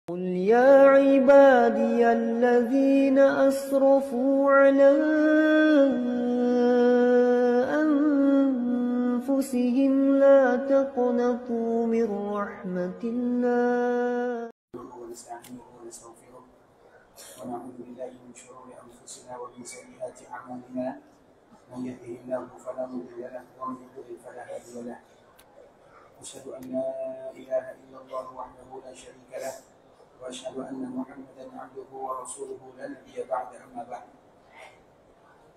قل يا عبادي الذين أسرفوا على أنفسهم لا تقنطوا من رحمة الله ونستعينه ونستغفره ونعوذ بالله من شرور أنفسنا ومن سيئات أعمالنا من يهده الله فلا مضل له ومن يضلل فلا هادي له أشهد أن لا إله إلا الله وحده لا شريك له وأشهد أن محمدا عبده ورسوله لا نبي بعد أما بعد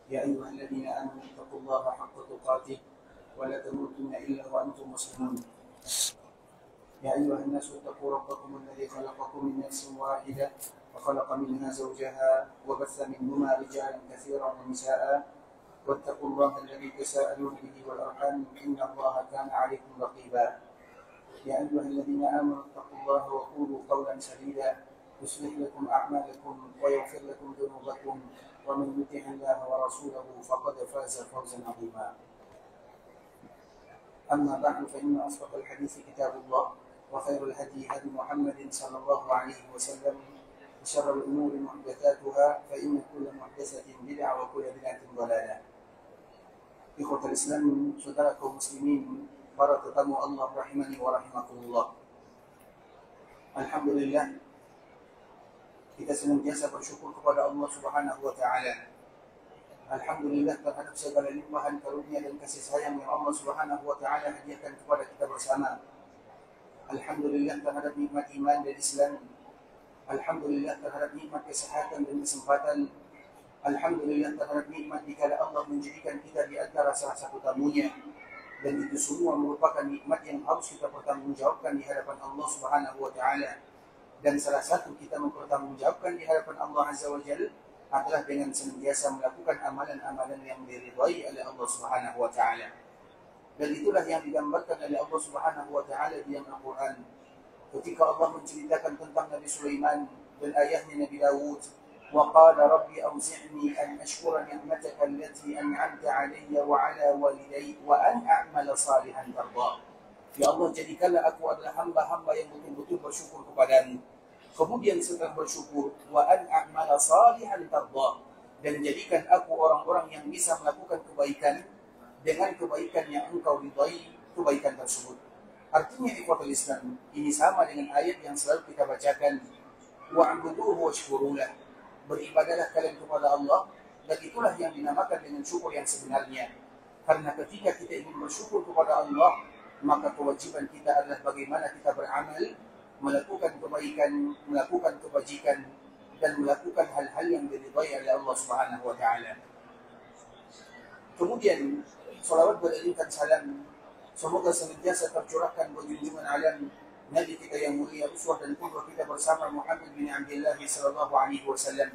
يا أيها الذين آمنوا اتقوا الله حق تقاته ولا تموتن إلا وأنتم مسلمون يا أيها الناس اتقوا ربكم الذي خلقكم من نفس واحدة وخلق منها زوجها وبث منهما رجالا كثيرا ونساء واتقوا الله الذي تساءلون به والأرحام إن الله كان عليكم رقيبا يا أيها الذين آمنوا اتقوا الله وقولوا قولا سديدا يصلح لكم أعمالكم ويغفر لكم ذنوبكم ومن يطع الله ورسوله فقد فاز فوزا عظيما أما بعد فإن أصدق الحديث كتاب الله وخير الهدي هدي محمد صلى الله عليه وسلم وشر الأمور محدثاتها فإن كل محدثة بدعة وكل بدعة ضلالة. Ikhwatul Islam, saudara kaum muslimin, para tetamu Allah rahimani wa rahimakumullah. Alhamdulillah, kita senantiasa bersyukur kepada Allah Subhanahu wa taala. Alhamdulillah terhadap segala limpahan karunia dan kasih sayang yang Allah Subhanahu wa taala hadiahkan kepada kita bersama. Alhamdulillah terhadap nikmat iman dan Islam. Alhamdulillah terhadap nikmat kesehatan dan kesempatan. Alhamdulillah terhadap nikmat dikala Allah menjadikan kita di antara salah satu tamunya. Dan itu semua merupakan nikmat yang harus kita pertanggungjawabkan di hadapan Allah Subhanahu wa taala. Dan salah satu kita mempertanggungjawabkan di hadapan Allah Azza wa Jalla adalah dengan senantiasa melakukan amalan-amalan yang diridhai oleh Allah Subhanahu wa taala. Dan itulah yang digambarkan oleh Allah Subhanahu wa taala di dalam Al-Qur'an. Ketika Allah menceritakan tentang Nabi Sulaiman dan ayahnya Nabi Dawud, wa qala rabbi awzi'ni an ashkura ni'mataka allati an'amta 'alayya wa 'ala walidayya wa an a'mala salihan tarda. Ya Allah, jadikanlah aku adalah hamba-hamba yang betul-betul bersyukur kepadamu. Kemudian setelah bersyukur, wa an a'mala salihan tarda, dan jadikan aku orang-orang yang bisa melakukan kebaikan dengan kebaikan yang engkau ridai kebaikan tersebut. Artinya ikhwatul Islam, ini sama dengan ayat yang selalu kita bacakan, wa'buduhu washkurulah, beribadalah kalian kepada Allah, dan itulah yang dinamakan dengan syukur yang sebenarnya. Karena ketika kita ingin bersyukur kepada Allah, maka kewajiban kita adalah bagaimana kita beramal, melakukan kebaikan, melakukan kebajikan, dan melakukan hal-hal yang diridhai oleh Allah Subhanahu wa taala. Kemudian salawat beriringan salam semoga senantiasa tercurahkan bagi junjungan alam Nabi kita yang mulia, uswah dan qudwah kita bersama Muhammad bin Abdullah sallallahu alaihi wasallam.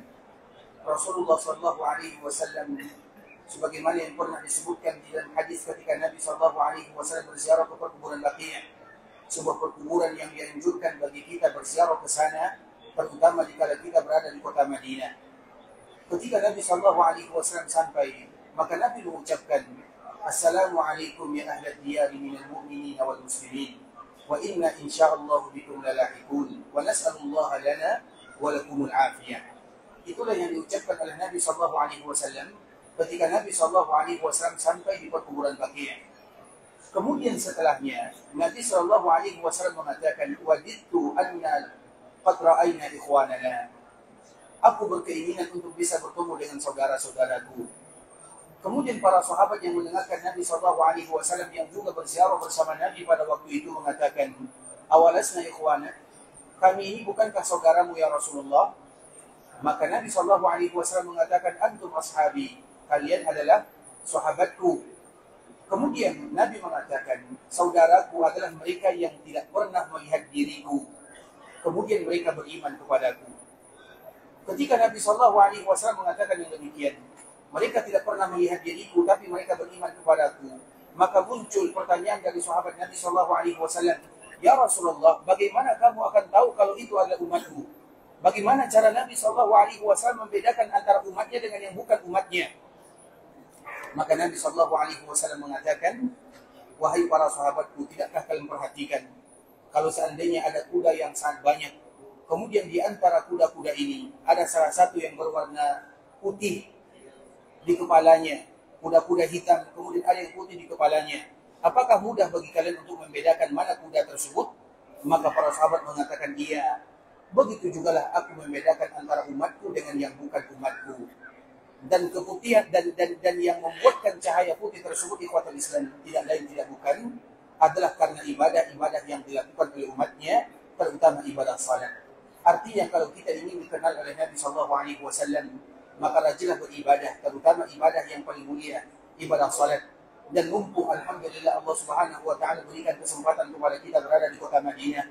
Rasulullah sallallahu alaihi wasallam sebagaimana yang pernah disebutkan di dalam hadis ketika Nabi sallallahu alaihi wasallam berziarah ke perkuburan Baqi', sebuah perkuburan yang dianjurkan bagi kita berziarah ke sana, terutama jika kita berada di kota Madinah. Ketika Nabi sallallahu alaihi wasallam sampai, maka Nabi mengucapkan, Assalamualaikum ya ahlad diyari minal mu'minin wal muslimin, wa inna insyaallah bikum lalahiqun, wa nas'alullaha lana wa lakumul afiyah. Itulah yang diucapkan oleh Nabi sallallahu alaihi wasallam ketika Nabi sallallahu alaihi wasallam sampai di perkuburan Baqi'. Kemudian setelahnya Nabi sallallahu alaihi wasallam mengatakan, wadidtu anna qad ra'ayna ikhwanana. Aku berkeinginan untuk bisa bertemu dengan saudara-saudaraku. Kemudian para sahabat yang mendengarkan Nabi sallallahu alaihi wasallam yang juga berziarah bersama Nabi pada waktu itu mengatakan, awalasna ikhwana, kami ini bukankah saudaramu ya Rasulullah? Maka Nabi sallallahu alaihi wasallam mengatakan, antum ashabi, kalian adalah sahabatku. Kemudian Nabi mengatakan, saudaraku adalah mereka yang tidak pernah melihat diriku, kemudian mereka beriman kepadaku. Ketika Nabi sallallahu alaihi wasallam mengatakan yang demikian, mereka tidak pernah melihat diriku, tapi mereka beriman kepadaku, maka muncul pertanyaan dari sahabat Nabi sallallahu alaihi wasallam, ya Rasulullah, bagaimana kamu akan tahu kalau itu adalah umatku? Bagaimana cara Nabi sallallahu alaihi wasallam membedakan antara umatnya dengan yang bukan umatnya? Maka Nabi sallallahu alaihi wasallam mengatakan, wahai para sahabatku, tidakkah kalian perhatikan kalau seandainya ada kuda yang sangat banyak, Kemudian di antara kuda-kuda ini ada salah satu yang berwarna putih di kepalanya, kuda-kuda hitam, kemudian ada yang putih di kepalanya. Apakah mudah bagi kalian untuk membedakan mana kuda tersebut? Maka para sahabat mengatakan iya. Begitu jugalah aku membedakan antara umatku dengan yang bukan umatku. Dan keputihan dan yang membuatkan cahaya putih tersebut ikhwatul Islam tidak lain tidak bukan adalah karena ibadah-ibadah yang dilakukan oleh umatnya, terutama ibadah salat. Artinya kalau kita ingin dikenal oleh Nabi SAW, maka rajinlah beribadah, terutama ibadah yang paling mulia, ibadah salat. Dan mumpung alhamdulillah Allah Subhanahu wa taala berikan kesempatan kepada kita berada di kota Madinah,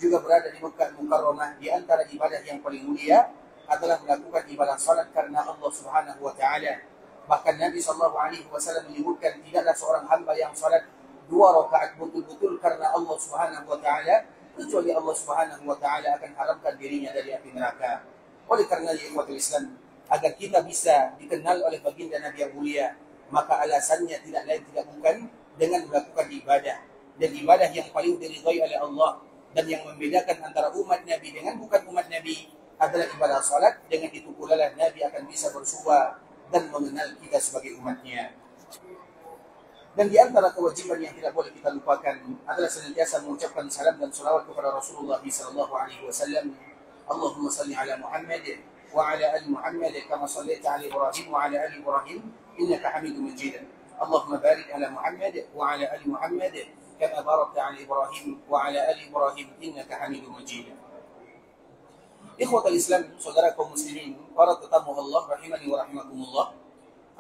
juga berada di Mekah Mukarramah, di antara ibadah yang paling mulia adalah melakukan ibadah salat karena Allah Subhanahu wa taala. Bahkan Nabi SAW menyebutkan tidaklah seorang hamba yang salat 2 rakaat betul-betul karena Allah Subhanahu wa taala, kecuali Allah Subhanahu wa taala akan haramkan dirinya dari api neraka. Oleh karena ikhwatul Islam, agar kita bisa dikenal oleh baginda Nabi yang mulia, maka alasannya tidak lain tidak bukan dengan melakukan ibadah. Dan ibadah yang paling diridhai oleh Allah dan yang membedakan antara umat Nabi dengan bukan umat Nabi adalah ibadah salat. Dengan itu pula Nabi akan bisa bersuara dan mengenal kita sebagai umatnya. Dan di antara kewajiban yang tidak boleh kita lupakan adalah senantiasa mengucapkan salam dan salawat kepada Rasulullah SAW. Allahumma salli ala Muhammad wa ala ali Muhammad kama sallaita ala Ibrahim wa ala ali Ibrahim innaka Hamidum Majid. Allahumma barik ala Muhammad wa ala ali Muhammad kama barakta ala Ibrahim wa ala ali Ibrahim innaka Hamidum Majid. Ikhwatul Islam, saudara kaum muslimin, para tetamu Allah rahimani wa rahimakumullah.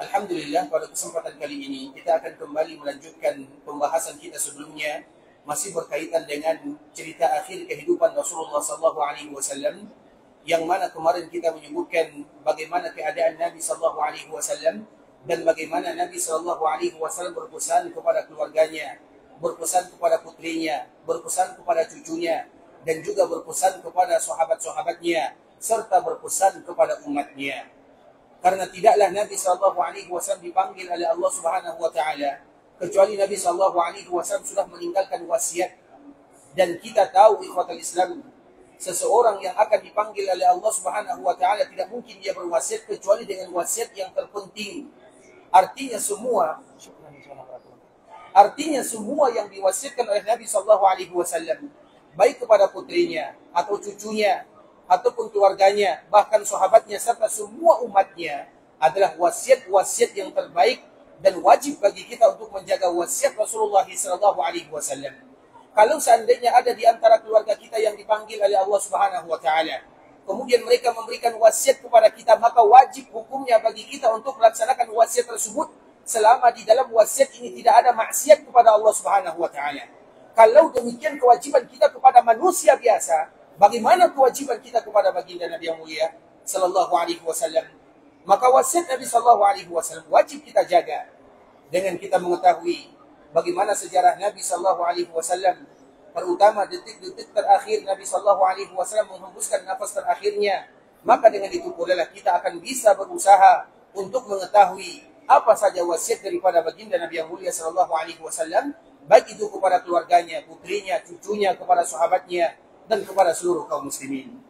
Alhamdulillah, pada kesempatan kali ini kita akan kembali melanjutkan pembahasan kita sebelumnya, masih berkaitan dengan cerita akhir kehidupan Rasulullah SAW, yang mana kemarin kita menyebutkan bagaimana keadaan Nabi SAW dan bagaimana Nabi SAW berpesan kepada keluarganya, berpesan kepada putrinya, berpesan kepada cucunya, dan juga berpesan kepada sahabat-sahabatnya, serta berpesan kepada umatnya. Karena tidaklah Nabi SAW dipanggil oleh Allah Subhanahu wa taala kecuali Nabi SAW sudah meninggalkan wasiat. Dan kita tahu ikhwatul Islam, seseorang yang akan dipanggil oleh Allah Subhanahu wa taala tidak mungkin dia berwasiat kecuali dengan wasiat yang terpenting. Artinya semua yang diwasiatkan oleh Nabi SAW, baik kepada putrinya atau cucunya ataupun keluarganya, bahkan sahabatnya serta semua umatnya, adalah wasiat-wasiat yang terbaik dan wajib bagi kita untuk menjaga wasiat Rasulullah SAW. Kalau seandainya ada di antara keluarga kita yang dipanggil oleh Allah Subhanahu wa taala, kemudian mereka memberikan wasiat kepada kita, maka wajib hukumnya bagi kita untuk melaksanakan wasiat tersebut selama di dalam wasiat ini tidak ada maksiat kepada Allah Subhanahu wa taala. Kalau demikian kewajiban kita kepada manusia biasa, bagaimana kewajiban kita kepada baginda Nabi yang mulia sallallahu alaihi wasallam? Maka wasiat Nabi sallallahu alaihi wasallam wajib kita jaga dengan kita mengetahui bagaimana sejarah Nabi sallallahu alaihi wasallam, terutama detik-detik terakhir Nabi sallallahu alaihi wasallam menghembuskan nafas terakhirnya. Maka dengan itu pula kita akan bisa berusaha untuk mengetahui apa saja wasiat daripada baginda Nabi yang mulia sallallahu alaihi wasallam, baik itu kepada keluarganya, putrinya, cucunya, kepada sahabatnya, dan kepada seluruh kaum muslimin.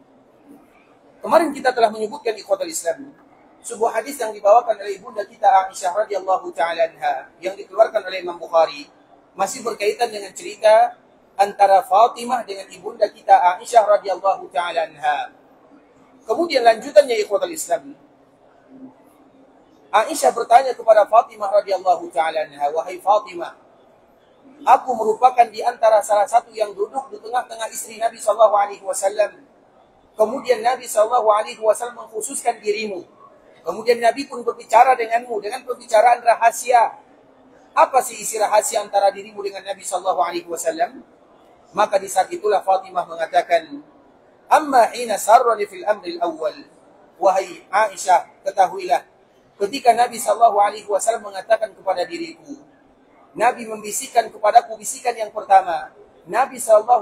Kemarin kita telah menyebutkan ikhwatul Islam sebuah hadis yang dibawakan oleh ibunda kita Aisyah radhiyallahu taala anha, yang dikeluarkan oleh Imam Bukhari, masih berkaitan dengan cerita antara Fatimah dengan ibunda kita Aisyah radhiyallahu taala anha. Kemudian lanjutannya ikhwatul Islam, Aisyah bertanya kepada Fatimah radhiyallahu taala anha, wahai Fatimah, aku merupakan di antara salah satu yang duduk di tengah-tengah istri Nabi SAW. Kemudian Nabi SAW mengkhususkan dirimu. Kemudian Nabi pun berbicara denganmu dengan pembicaraan rahasia. Apa sih isi rahasia antara dirimu dengan Nabi SAW? Maka di saat itulah Fatimah mengatakan, amma hina sarrani fil amril awal. Wahai Aisyah, ketahuilah, ketika Nabi SAW mengatakan kepada diriku, Nabi membisikkan kepadaku bisikan yang pertama. Nabi SAW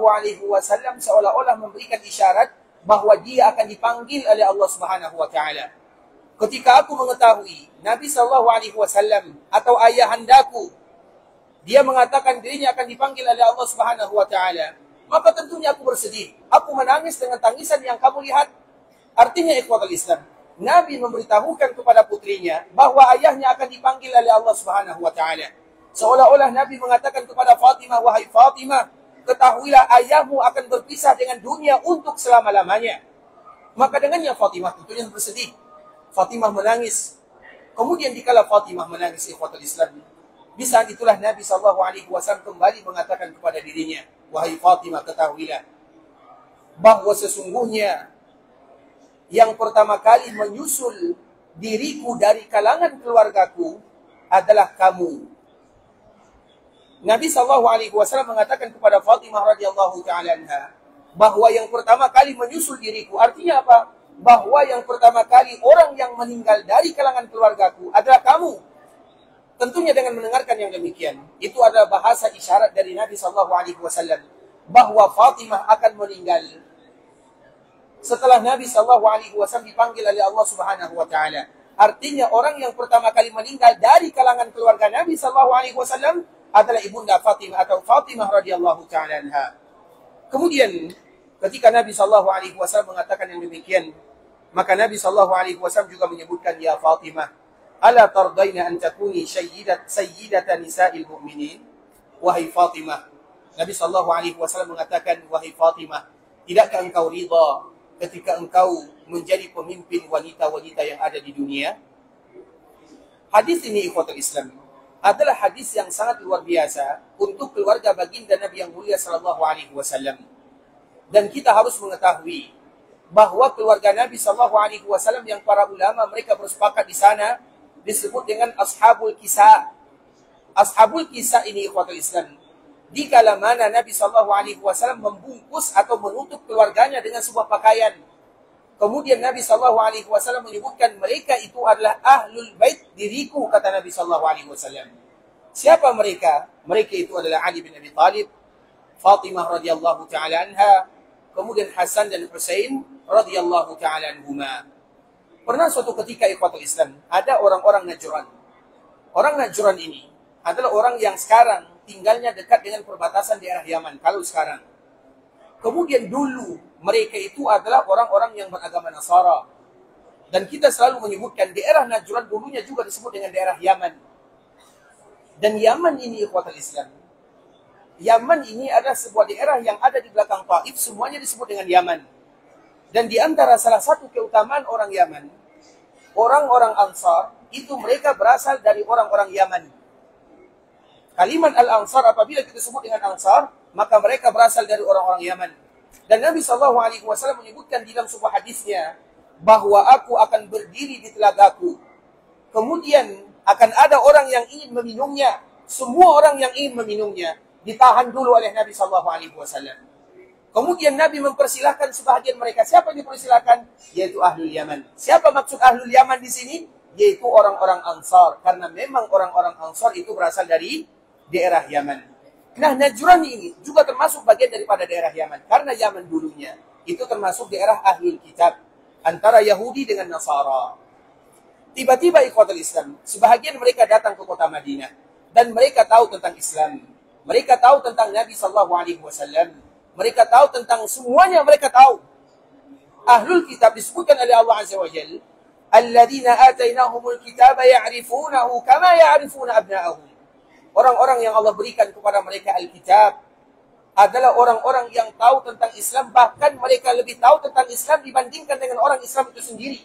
seolah-olah memberikan isyarat bahwa dia akan dipanggil oleh Allah Subhanahu wa taala. Ketika aku mengetahui Nabi SAW atau ayahandaku dia mengatakan dirinya akan dipanggil oleh Allah Subhanahu wa taala, maka tentunya aku bersedih. Aku menangis dengan tangisan yang kamu lihat. Artinya ikhwatul Islam, Nabi memberitahukan kepada putrinya bahwa ayahnya akan dipanggil oleh Allah Subhanahu wa taala. Seolah-olah Nabi mengatakan kepada Fatimah, wahai Fatimah, ketahuilah ayahmu akan berpisah dengan dunia untuk selama-lamanya. Maka dengannya Fatimah tentunya bersedih. Fatimah menangis. Kemudian dikala Fatimah menangis ikhwatul Islam, di saat itulah Nabi SAW kembali mengatakan kepada dirinya, wahai Fatimah, ketahuilah bahwa sesungguhnya yang pertama kali menyusul diriku dari kalangan keluargaku adalah kamu. Nabi SAW mengatakan kepada Fatimah radhiyallahu ta'ala anha bahwa yang pertama kali menyusul diriku, artinya apa? Bahwa yang pertama kali orang yang meninggal dari kalangan keluargaku adalah kamu. Tentunya dengan mendengarkan yang demikian, itu adalah bahasa isyarat dari Nabi SAW bahwa Fatimah akan meninggal setelah Nabi SAW dipanggil oleh Allah Subhanahu wa taala. Artinya orang yang pertama kali meninggal dari kalangan keluarga Nabi SAW adalah ibunda Fatimah atau Fatimah radhiyallahu taala anha. Kemudian ketika Nabi SAW mengatakan yang demikian, maka Nabi SAW juga menyebutkan, ya Fatimah, ala tardaina an takuni sayyidata nisa'il mu'minin. Wahai Fatimah, Nabi SAW mengatakan, wahai Fatimah, tidakkah engkau ridha ketika engkau menjadi pemimpin wanita-wanita yang ada di dunia? Hadis ini ikhwatul Islam adalah hadis yang sangat luar biasa untuk keluarga baginda Nabi yang mulia sallallahu alaihi wasallam. Dan kita harus mengetahui bahwa keluarga Nabi sallallahu alaihi wasallam yang para ulama mereka bersepakat di sana disebut dengan ashabul kisah. Ashabul kisah ini ikhwatul Islam, di kala mana Nabi SAW membungkus atau menutup keluarganya dengan sebuah pakaian. Kemudian Nabi SAW menyebutkan mereka itu adalah ahlul bait diriku, kata Nabi SAW. Siapa mereka? Mereka itu adalah Ali bin Abi Thalib, Fatimah radhiyallahu ta'ala anha, kemudian Hasan dan Husain radhiyallahu ta'ala anhuma. Pernah suatu ketika ikhwatul Islam, ada orang-orang Najran. Orang Najran ini adalah orang yang sekarang tinggalnya dekat dengan perbatasan daerah Yaman, kalau sekarang. Kemudian dulu mereka itu adalah orang-orang yang beragama Nasara. Dan kita selalu menyebutkan daerah Najran dulunya juga disebut dengan daerah Yaman. Dan Yaman ini ikhwatul Islam, Yaman ini adalah sebuah daerah yang ada di belakang Taif, semuanya disebut dengan Yaman. Dan di antara salah satu keutamaan orang Yaman, orang-orang Ansar, itu mereka berasal dari orang-orang Yaman. Kalimat Al-Ansar, apabila kita sebut dengan Ansar, maka mereka berasal dari orang-orang Yaman. Dan Nabi SAW menyebutkan di dalam sebuah hadisnya, bahwa aku akan berdiri di telagaku. Kemudian akan ada orang yang ingin meminumnya. Semua orang yang ingin meminumnya ditahan dulu oleh Nabi SAW. Kemudian Nabi mempersilahkan sebahagian mereka. Siapa yang dipersilahkan? Yaitu Ahlul Yaman. Siapa maksud Ahlul Yaman di sini? Yaitu orang-orang Ansar. Karena memang orang-orang Ansar itu berasal dari daerah Yaman. Nah, Najran ini juga termasuk bagian daripada daerah Yaman. Karena Yaman dulunya itu termasuk daerah Ahlul Kitab, antara Yahudi dengan Nasara. Tiba-tiba ikhwatul Islam, sebahagian mereka datang ke kota Madinah. Dan mereka tahu tentang Islam. Mereka tahu tentang Nabi SAW. Mereka tahu tentang semuanya, mereka tahu. Ahlul Kitab disebutkan oleh Allah Azza wa Jalla, alladzina atainahumul kitaba ya'rifunahu kama ya'rifuna abna'ahum. Orang-orang yang Allah berikan kepada mereka Alkitab adalah orang-orang yang tahu tentang Islam, bahkan mereka lebih tahu tentang Islam dibandingkan dengan orang Islam itu sendiri.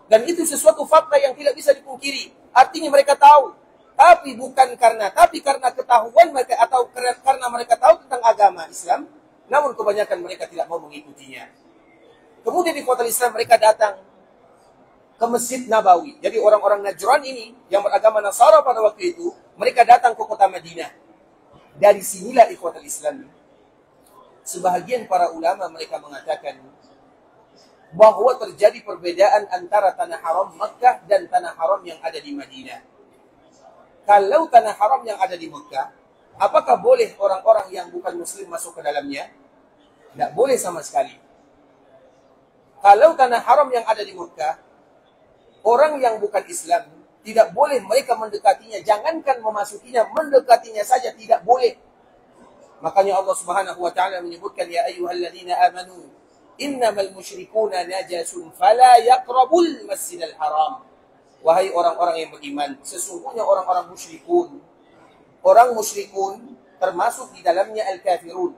Dan itu sesuatu fakta yang tidak bisa dipungkiri. Artinya mereka tahu, tapi bukan karena ketahuan mereka atau karena mereka tahu tentang agama Islam, namun kebanyakan mereka tidak mau mengikutinya. Kemudian di kota Islam mereka datang ke Masjid Nabawi. Jadi orang-orang Najran ini yang beragama Nasara pada waktu itu, mereka datang ke kota Madinah. Dari sinilah ikhwatul Islam, sebahagian para ulama mereka mengatakan bahwa terjadi perbedaan antara tanah haram Makkah dan tanah haram yang ada di Madinah. Kalau tanah haram yang ada di Makkah, apakah boleh orang-orang yang bukan muslim masuk ke dalamnya? Tidak boleh sama sekali. Kalau tanah haram yang ada di Makkah, orang yang bukan Islam tidak boleh mereka mendekatinya. Jangankan memasukinya, mendekatinya saja tidak boleh. Makanya Allah Subhanahu wa taala menyebutkan, ya ayyuhalladzina amanu innamal musyrikuuna najasun fala yaqrabul masjidal haram. Wahai orang-orang yang beriman, sesungguhnya orang-orang musyrikun, orang musyrikun termasuk di dalamnya al-kafirun.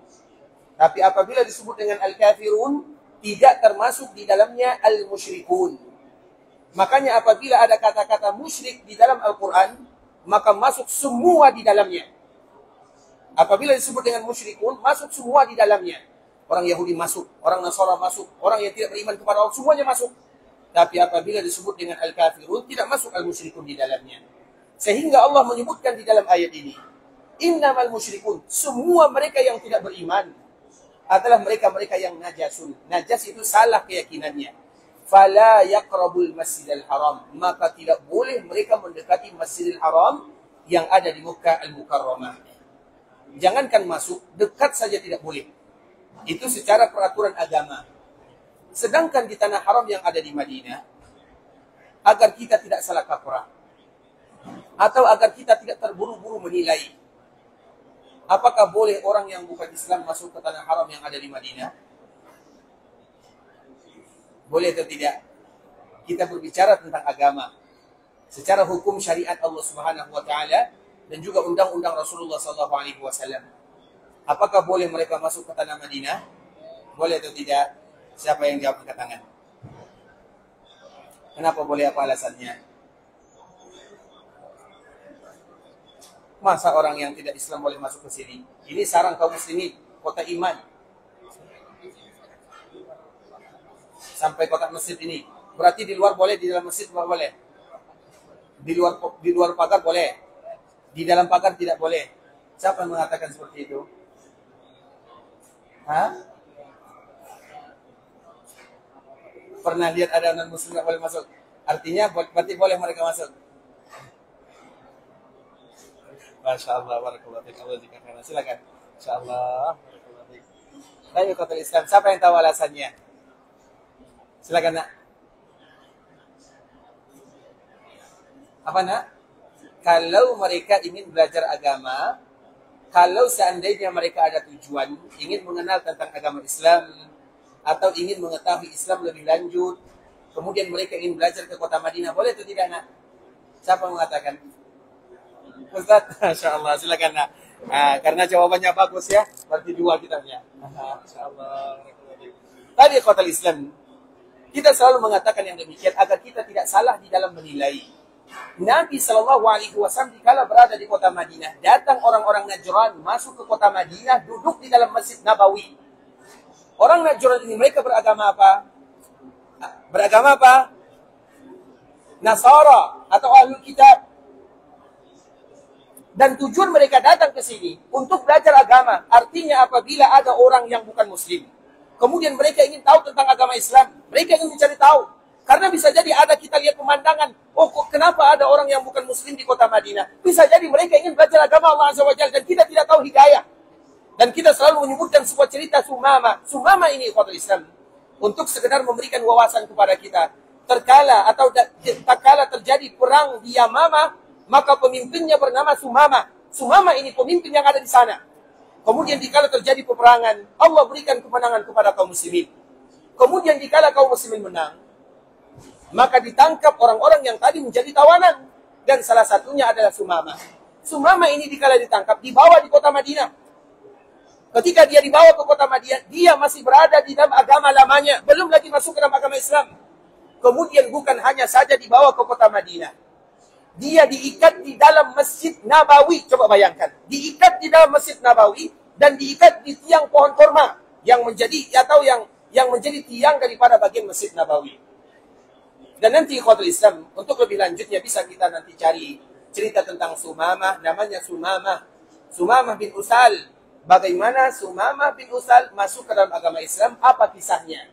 Tapi apabila disebut dengan al-kafirun, tidak termasuk di dalamnya al-musyrikun. Makanya apabila ada kata-kata musyrik di dalam Al-Quran, maka masuk semua di dalamnya. Apabila disebut dengan musyrikun, masuk semua di dalamnya. Orang Yahudi masuk, orang Nasara masuk, orang yang tidak beriman kepada Allah, semuanya masuk. Tapi apabila disebut dengan al-kafirun, tidak masuk al-musyrikun di dalamnya. Sehingga Allah menyebutkan di dalam ayat ini, innamal musyrikun, semua mereka yang tidak beriman adalah mereka-mereka yang najasun. Najas itu salah keyakinannya. Fala yaqrabul masjidal haram, maka tidak boleh mereka mendekati Masjidil Haram yang ada di Makkah Al-Mukarramah. Jangankan masuk, dekat saja tidak boleh. Itu secara peraturan agama. Sedangkan di tanah haram yang ada di Madinah, agar kita tidak salah kaprah, atau agar kita tidak terburu-buru menilai, apakah boleh orang yang bukan Islam masuk ke tanah haram yang ada di Madinah? Boleh atau tidak? Kita berbicara tentang agama, secara hukum syariat Allah Subhanahu wa taala dan juga undang-undang Rasulullah SAW. Apakah boleh mereka masuk ke tanah Madinah? Boleh atau tidak? Siapa yang jawab angkat tangan? Kenapa boleh, apa alasannya? Masa orang yang tidak Islam boleh masuk ke sini? Ini sarang kaum muslimin, kota iman. Sampai kota masjid ini. Berarti di luar boleh, di dalam masjid boleh. Di luar pagar boleh. Di dalam pagar tidak boleh. Siapa yang mengatakan seperti itu? Hah? Pernah lihat ada non-muslim nggak boleh masuk? Artinya berarti boleh mereka masuk. Masya Allah, barakallahu fiik. Allah dikatakan. Silakan. Masya Allah, barakallahu fiik. Tapi kota Islam, siapa yang tahu alasannya? Silakan, Nak. Apa, Nak? Kalau mereka ingin belajar agama, kalau seandainya mereka ada tujuan ingin mengenal tentang agama Islam, atau ingin mengetahui Islam lebih lanjut, kemudian mereka ingin belajar ke kota Madinah, boleh atau tidak, Nak? Siapa mengatakan? Ustaz, Masya Allah, silakan, Nak. Karena jawabannya bagus ya, berarti dua kitabnya. Masya Allah. Tadi kota Islam, kita selalu mengatakan yang demikian agar kita tidak salah di dalam menilai. Nabi SAW dikala berada di kota Madinah, datang orang-orang Najran masuk ke kota Madinah, duduk di dalam Masjid Nabawi. Orang Najran ini mereka beragama apa? Beragama apa? Nasara atau Ahlul Kitab. Dan tujuan mereka datang ke sini untuk belajar agama. Artinya apabila ada orang yang bukan Muslim, kemudian mereka ingin tahu tentang agama Islam, mereka ingin mencari tahu. Karena bisa jadi ada kita lihat pemandangan, oh kok kenapa ada orang yang bukan Muslim di kota Madinah? Bisa jadi mereka ingin belajar agama Allah Azza wa Jalla dan kita tidak tahu hidayah. Dan kita selalu menyebutkan sebuah cerita Sumama. Sumama ini ikhwatul Islam, untuk sekedar memberikan wawasan kepada kita. Terkala atau tak kala terjadi perang di Yamama, maka pemimpinnya bernama Sumama. Sumama ini pemimpin yang ada di sana. Kemudian dikala terjadi peperangan, Allah berikan kemenangan kepada kaum muslimin. Kemudian dikala kaum muslimin menang, maka ditangkap orang-orang yang tadi menjadi tawanan. Dan salah satunya adalah Sumama. Sumama ini dikala ditangkap, dibawa di kota Madinah. Ketika dia dibawa ke kota Madinah, dia masih berada di dalam agama lamanya, belum lagi masuk ke dalam agama Islam. Kemudian bukan hanya saja dibawa ke kota Madinah, dia diikat di dalam Masjid Nabawi. Coba bayangkan, diikat di dalam Masjid Nabawi dan diikat di tiang pohon korma yang menjadi atau yang menjadi tiang daripada bagian Masjid Nabawi. Dan nanti ikhwatul Islam, untuk lebih lanjutnya bisa kita nanti cari cerita tentang Sumamah, namanya Sumamah bin Usal. Bagaimana Sumamah bin Usal masuk ke dalam agama Islam, apa kisahnya.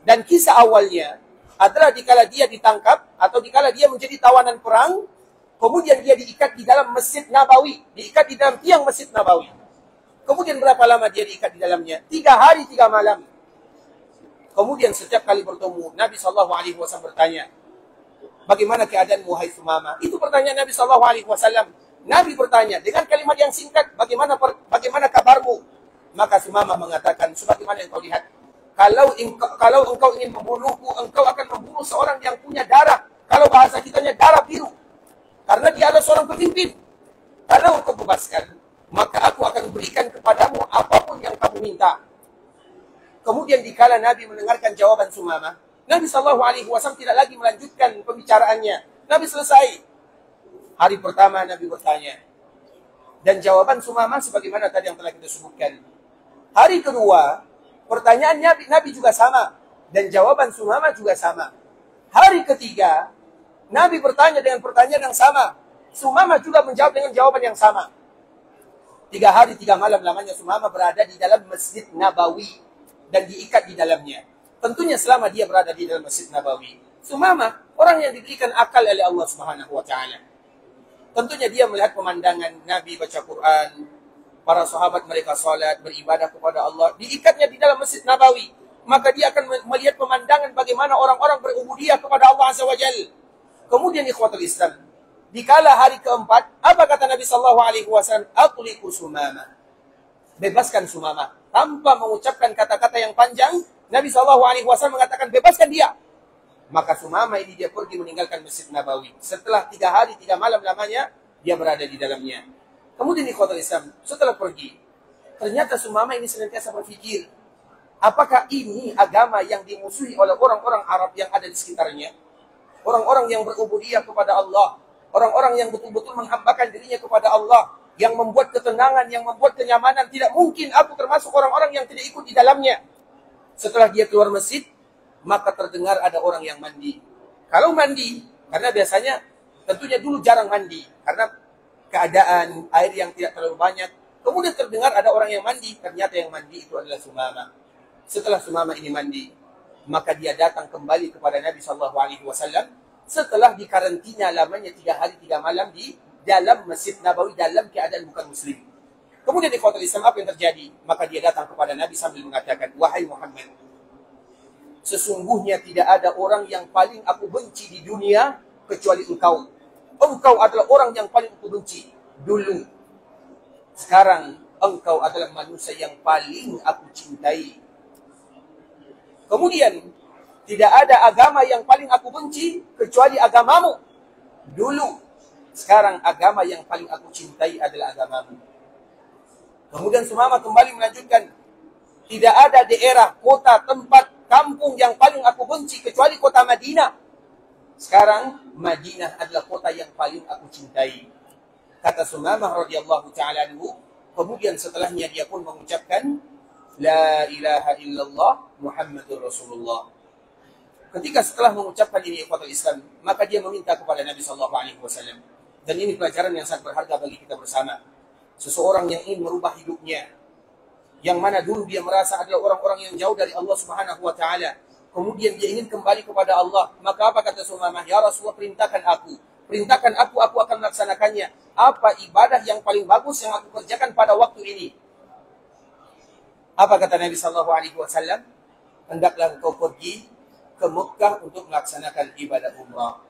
Dan kisah awalnya adalah dikala dia ditangkap atau dikala dia menjadi tawanan perang, kemudian dia diikat di dalam Masjid Nabawi, diikat di dalam tiang Masjid Nabawi. Kemudian berapa lama dia diikat di dalamnya? 3 hari 3 malam. Kemudian setiap kali bertemu, Nabi SAW bertanya, bagaimana keadaan wahai Sumamah? Itu pertanyaan Nabi SAW. Nabi bertanya dengan kalimat yang singkat, bagaimana kabarmu? Maka Sumamah mengatakan, sebagaimana yang kau lihat, kalau engkau ingin membunuhku, engkau akan membunuh seorang yang punya darah. Kalau bahasa kitanya darah biru. Karena dia adalah seorang pemimpin. Kalau engkau bebaskan, maka aku akan berikan kepadamu apapun yang kamu minta. Kemudian dikala Nabi mendengarkan jawaban Sumamah, Nabi SAW tidak lagi melanjutkan pembicaraannya. Nabi selesai. Hari pertama Nabi bertanya. Dan jawaban Sumamah sebagaimana tadi yang telah kita sebutkan. Hari kedua, pertanyaan Nabi juga sama. Dan jawaban Sumamah juga sama. Hari ketiga, Nabi bertanya dengan pertanyaan yang sama. Sumamah juga menjawab dengan jawaban yang sama. 3 hari 3 malam lamanya Sumamah berada di dalam Masjid Nabawi. Dan diikat di dalamnya. Tentunya selama dia berada di dalam Masjid Nabawi, Sumamah orang yang diberikan akal oleh Allah Subhanahu wa taala. Tentunya dia melihat pemandangan Nabi baca Quran, para sahabat mereka salat, beribadah kepada Allah, diikatnya di dalam Masjid Nabawi. Maka dia akan melihat pemandangan bagaimana orang-orang berubudiyah kepada Allah Azza wa Jalla. Kemudian ikhwatul Islam, dikala hari keempat, apa kata Nabi sallallahu alaihi wasallam? Atliqu Sumamah. Bebaskan Sumamah. Tanpa mengucapkan kata-kata yang panjang, Nabi SAW mengatakan, bebaskan dia. Maka Sumamah ini dia pergi meninggalkan Masjid Nabawi. Setelah 3 hari 3 malam lamanya, dia berada di dalamnya. Kemudian di kota Islam, setelah pergi, ternyata Sumamah ini senantiasa berpikir, apakah ini agama yang dimusuhi oleh orang-orang Arab yang ada di sekitarnya? Orang-orang yang berubudiyah kepada Allah. Orang-orang yang betul-betul menghambakan dirinya kepada Allah. Yang membuat ketenangan, yang membuat kenyamanan. Tidak mungkin aku termasuk orang-orang yang tidak ikut di dalamnya. Setelah dia keluar masjid, maka terdengar ada orang yang mandi. Kalau mandi, karena biasanya tentunya dulu jarang mandi. Karena keadaan air yang tidak terlalu banyak. Kemudian terdengar ada orang yang mandi. Ternyata yang mandi itu adalah Sumamah. Setelah Sumamah ini mandi, maka dia datang kembali kepada Nabi SAW. Setelah dikarantina lamanya 3 hari 3 malam di dalam Masjid Nabawi, dalam keadaan bukan muslim. Kemudian di kota Islam apa yang terjadi? Maka dia datang kepada Nabi sambil mengatakan, wahai Muhammad, sesungguhnya tidak ada orang yang paling aku benci di dunia kecuali engkau. Engkau adalah orang yang paling aku benci dulu. Sekarang engkau adalah manusia yang paling aku cintai. Kemudian tidak ada agama yang paling aku benci kecuali agamamu dulu. Sekarang agama yang paling aku cintai adalah agamamu. Kemudian Sumamah kembali melanjutkan, tidak ada daerah, kota, tempat, kampung yang paling aku benci kecuali kota Madinah. Sekarang Madinah adalah kota yang paling aku cintai. Kata Sumamah radhiyallahu ta'ala anhu, kemudian setelahnya dia pun mengucapkan, La ilaha illallah Muhammadur Rasulullah. Ketika setelah mengucapkan ini ikhwatul Islam, maka dia meminta kepada Nabi SAW. Dan ini pelajaran yang sangat berharga bagi kita bersama. Seseorang yang ingin merubah hidupnya, yang mana dulu dia merasa adalah orang-orang yang jauh dari Allah Subhanahu wa taala, kemudian dia ingin kembali kepada Allah, maka apa kata Sumamah? Ya Rasulullah, perintahkan aku akan melaksanakannya. Apa ibadah yang paling bagus yang aku kerjakan pada waktu ini? Apa kata Nabi sallallahu alaihi wasallam? Hendaklah engkau pergi ke Mekah untuk melaksanakan ibadah umrah.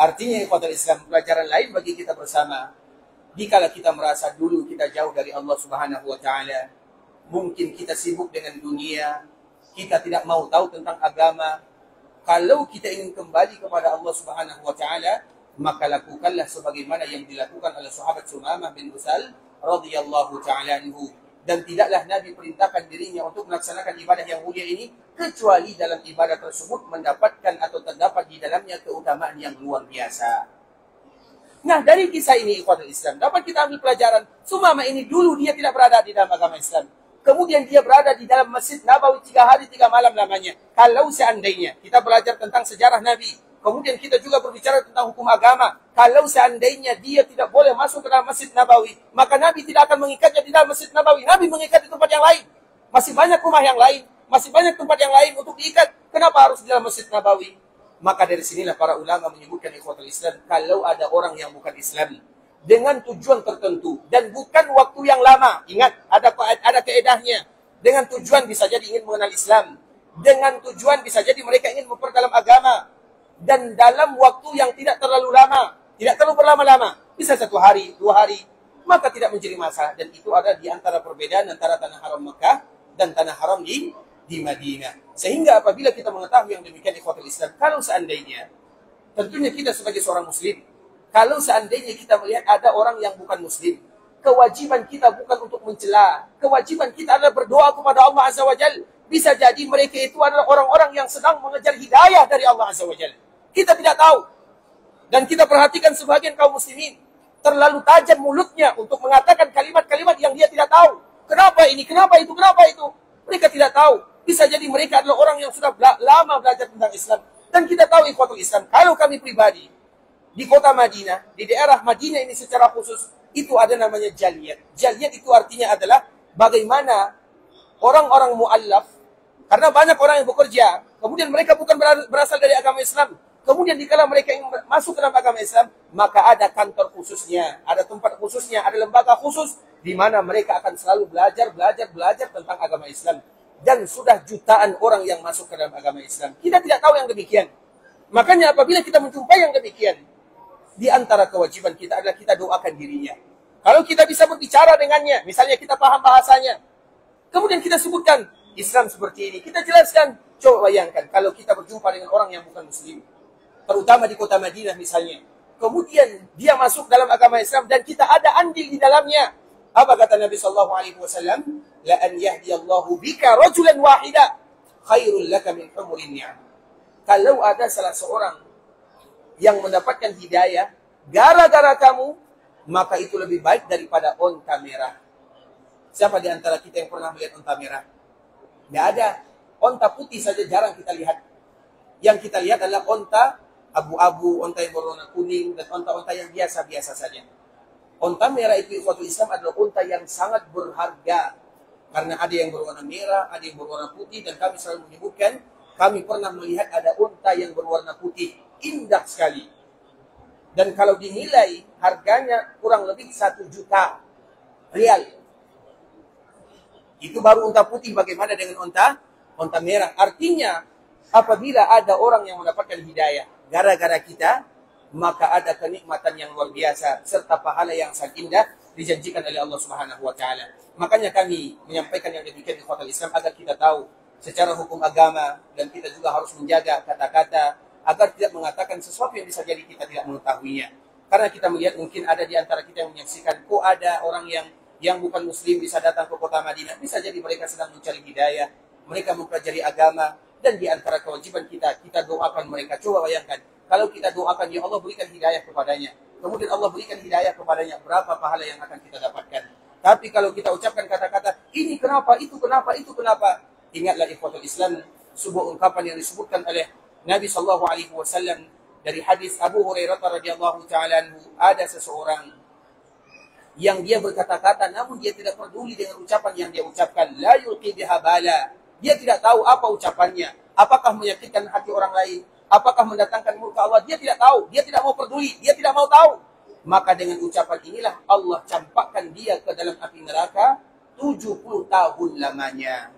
Artinya ikhwatul Islam, pelajaran lain bagi kita bersama. Dikala kita merasa dulu kita jauh dari Allah Subhanahu wa taala, mungkin kita sibuk dengan dunia, kita tidak mau tahu tentang agama. Kalau kita ingin kembali kepada Allah Subhanahu wa taala, maka lakukanlah sebagaimana yang dilakukan oleh sahabat Sumamah bin Utsal radhiyallahu taala anhu. Dan tidaklah Nabi perintahkan dirinya untuk melaksanakan ibadah yang mulia ini kecuali dalam ibadah tersebut mendapatkan atau terdapat di dalamnya keutamaan yang luar biasa. Nah, dari kisah ini ikhwatul Islam dapat kita ambil pelajaran. Sumamah ini dulu dia tidak berada di dalam agama Islam. Kemudian dia berada di dalam Masjid Nabawi 3 hari 3 malam lamanya. Kalau seandainya kita belajar tentang sejarah Nabi, kemudian kita juga berbicara tentang hukum agama. Kalau seandainya dia tidak boleh masuk ke dalam Masjid Nabawi, maka Nabi tidak akan mengikatnya di dalam Masjid Nabawi. Nabi mengikat di tempat yang lain. Masih banyak rumah yang lain, masih banyak tempat yang lain untuk diikat. Kenapa harus di dalam Masjid Nabawi? Maka dari sinilah para ulama menyebutkan ikhwatul Islam, kalau ada orang yang bukan Islam dengan tujuan tertentu dan bukan waktu yang lama, ingat ada kaedahnya. Dengan tujuan bisa jadi ingin mengenal Islam, dengan tujuan bisa jadi mereka ingin memperdalam agama, dan dalam waktu yang tidak terlalu lama, tidak terlalu berlama-lama, bisa 1 hari, 2 hari, maka tidak menjadi masalah. Dan itu ada di antara perbedaan antara tanah haram Mekah dan tanah haram di Madinah. Sehingga apabila kita mengetahui yang demikian ikhwatul Islam, kalau seandainya, tentunya kita sebagai seorang muslim, kalau seandainya kita melihat ada orang yang bukan muslim, kewajiban kita bukan untuk mencela. Kewajiban kita adalah berdoa kepada Allah Azza wa Jalla. Bisa jadi mereka itu adalah orang-orang yang sedang mengejar hidayah dari Allah Azza wa Jalla. Kita tidak tahu. Dan kita perhatikan sebagian kaum muslimin terlalu tajam mulutnya untuk mengatakan kalimat-kalimat yang dia tidak tahu. Kenapa ini? Kenapa itu? Kenapa itu? Mereka tidak tahu. Bisa jadi mereka adalah orang yang sudah lama belajar tentang Islam. Dan kita tahu ikhwatul Islam, kalau kami pribadi di kota Madinah, di daerah Madinah ini secara khusus, itu ada namanya jaliyat. Jaliyat itu artinya adalah bagaimana orang-orang mu'allaf, karena banyak orang yang bekerja, kemudian mereka bukan berasal dari agama Islam. Kemudian dikala mereka ingin masuk ke dalam agama Islam, maka ada kantor khususnya, ada tempat khususnya, ada lembaga khusus, di mana mereka akan selalu belajar tentang agama Islam. Dan sudah jutaan orang yang masuk ke dalam agama Islam. Kita tidak tahu yang demikian. Makanya apabila kita menjumpai yang demikian, di antara kewajiban kita adalah kita doakan dirinya. Kalau kita bisa berbicara dengannya, misalnya kita paham bahasanya, kemudian kita sebutkan Islam seperti ini, kita jelaskan. Coba bayangkan kalau kita berjumpa dengan orang yang bukan muslim, terutama di kota Madinah misalnya, kemudian dia masuk dalam agama Islam dan kita ada andil di dalamnya. Apa kata Nabi sallallahu alaihi wasallam? La an yahdiyallahu bika rajulan wahida khairul laka min humurin ni'am. Kalau ada salah seorang yang mendapatkan hidayah gara-gara kamu, maka itu lebih baik daripada onta merah. Siapa di antara kita yang pernah melihat onta merah? Tidak ada. Onta putih saja jarang kita lihat. Yang kita lihat adalah onta abu-abu, onta yang berwarna kuning, dan onta-onta yang biasa-biasa saja. Onta merah itu ikhwatul Islam adalah onta yang sangat berharga. Karena ada yang berwarna merah, ada yang berwarna putih, dan kami selalu menyebutkan, kami pernah melihat ada onta yang berwarna putih. Indah sekali. Dan kalau dinilai, harganya kurang lebih 1 juta rial. Itu baru onta putih, bagaimana dengan onta merah. Artinya, apabila ada orang yang mendapatkan hidayah gara-gara kita, maka ada kenikmatan yang luar biasa serta pahala yang sangat indah dijanjikan oleh Allah Subhanahu wa taala. Makanya kami menyampaikan yang demikian di ikhwatul Islam agar kita tahu secara hukum agama, dan kita juga harus menjaga kata-kata agar tidak mengatakan sesuatu yang bisa jadi kita tidak mengetahuinya. Karena kita melihat mungkin ada di antara kita yang menyaksikan, kok ada orang yang bukan muslim bisa datang ke kota Madinah. Bisa jadi mereka sedang mencari hidayah, mereka mempelajari agama, dan di antara kewajiban kita doakan mereka. Coba bayangkan, kalau kita doakan, ya Allah berikan hidayah kepadanya, kemudian Allah berikan hidayah kepadanya, berapa pahala yang akan kita dapatkan. Tapi kalau kita ucapkan kata-kata, ini kenapa, itu kenapa, itu kenapa, ingatlah ikhwatul Islam, sebuah ungkapan yang disebutkan oleh Nabi SAW dari hadis Abu Hurairah radhiyallahu ta'ala anhu, ada seseorang yang dia berkata-kata, namun dia tidak peduli dengan ucapan yang dia ucapkan. La yulqi biha bala. Dia tidak tahu apa ucapannya, apakah menyakitkan hati orang lain, apakah mendatangkan murka Allah. Dia tidak tahu, dia tidak mau peduli, dia tidak mau tahu. Maka dengan ucapan inilah Allah campakkan dia ke dalam api neraka 70 tahun lamanya.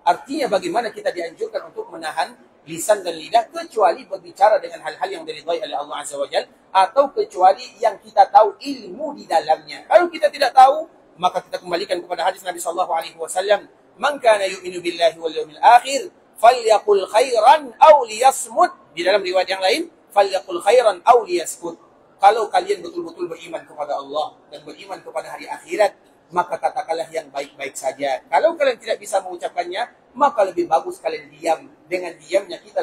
Artinya bagaimana kita dianjurkan untuk menahan lisan dan lidah, kecuali berbicara dengan hal-hal yang diridhai oleh Allah Azza wa Jalla, atau kecuali yang kita tahu ilmu di dalamnya. Kalau kita tidak tahu, maka kita kembalikan kepada hadis Nabi sallallahu alaihi wasallam, "Man kana yu'minu billahi wal yawmil akhir falyaqul khairan aw liyasmut." Di dalam riwayat yang lain, "Falyaqul khairan aw liyaskut." Kalau kalian betul-betul beriman kepada Allah dan beriman kepada hari akhirat, maka katakanlah yang baik-baik saja. Kalau kalian tidak bisa mengucapkannya, maka lebih bagus kalian diam. Dengan diamnya kita